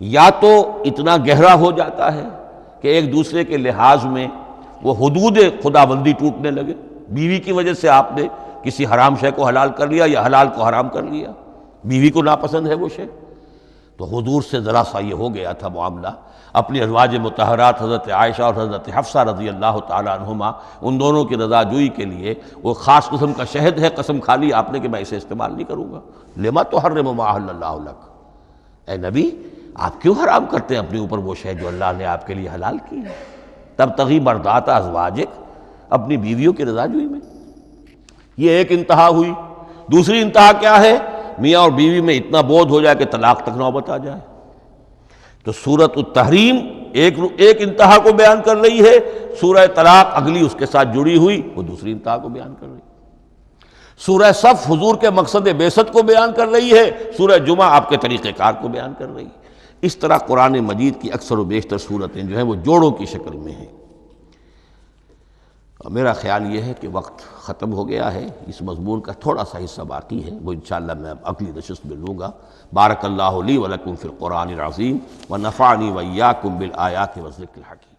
A: یا تو اتنا گہرا ہو جاتا ہے کہ ایک دوسرے کے لحاظ میں وہ حدود خداوندی ٹوٹنے لگے، بیوی کی وجہ سے آپ نے کسی حرام شے کو حلال کر لیا یا حلال کو حرام کر لیا، بیوی کو ناپسند ہے وہ شے، تو حضور سے ذرا سا یہ ہو گیا تھا معاملہ۔ اپنی ازواج مطہرات حضرت عائشہ اور حضرت حفصہ رضی اللہ تعالیٰ عنہما، ان دونوں کی رضا جوئی کے لیے وہ خاص قسم کا شہد ہے، قسم کھا لی آپ نے کہ میں اسے استعمال نہیں کروں گا۔ لما تحرم ما احل اللہ لک، اے نبی آپ کیوں حرام کرتے ہیں اپنے اوپر وہ شے جو اللہ نے آپ کے لیے حلال کی ہے؟ تبتغی مرضات ازواجک، اپنی بیویوں کی رضا جوئی میں۔ یہ ایک انتہا ہوئی۔ دوسری انتہا کیا ہے؟ میاں اور بیوی میں اتنا بودھ ہو جائے کہ طلاق تک نوبت آ جائے۔ تو سورۃ التحریم ایک انتہا کو بیان کر رہی ہے، سورہ طلاق اگلی اس کے ساتھ جڑی ہوئی وہ دوسری انتہا کو بیان کر رہی ہے۔ سورہ صف حضور کے مقصد بعثت کو بیان کر رہی ہے، سورہ جمعہ آپ کے طریقہ کار کو بیان کر رہی ہے۔ اس طرح قرآن مجید کی اکثر و بیشتر صورتیں جو ہیں وہ جوڑوں کی شکل میں ہیں۔ میرا خیال یہ ہے کہ وقت ختم ہو گیا ہے، اس مضمون کا تھوڑا سا حصہ باقی ہے، وہ انشاءاللہ میں اگلی نشست میں لوں گا۔ بارک اللہ لی ولکم فی القرآن العظیم ونفعنی وإیاکم بالآیات والذکر الحکیم۔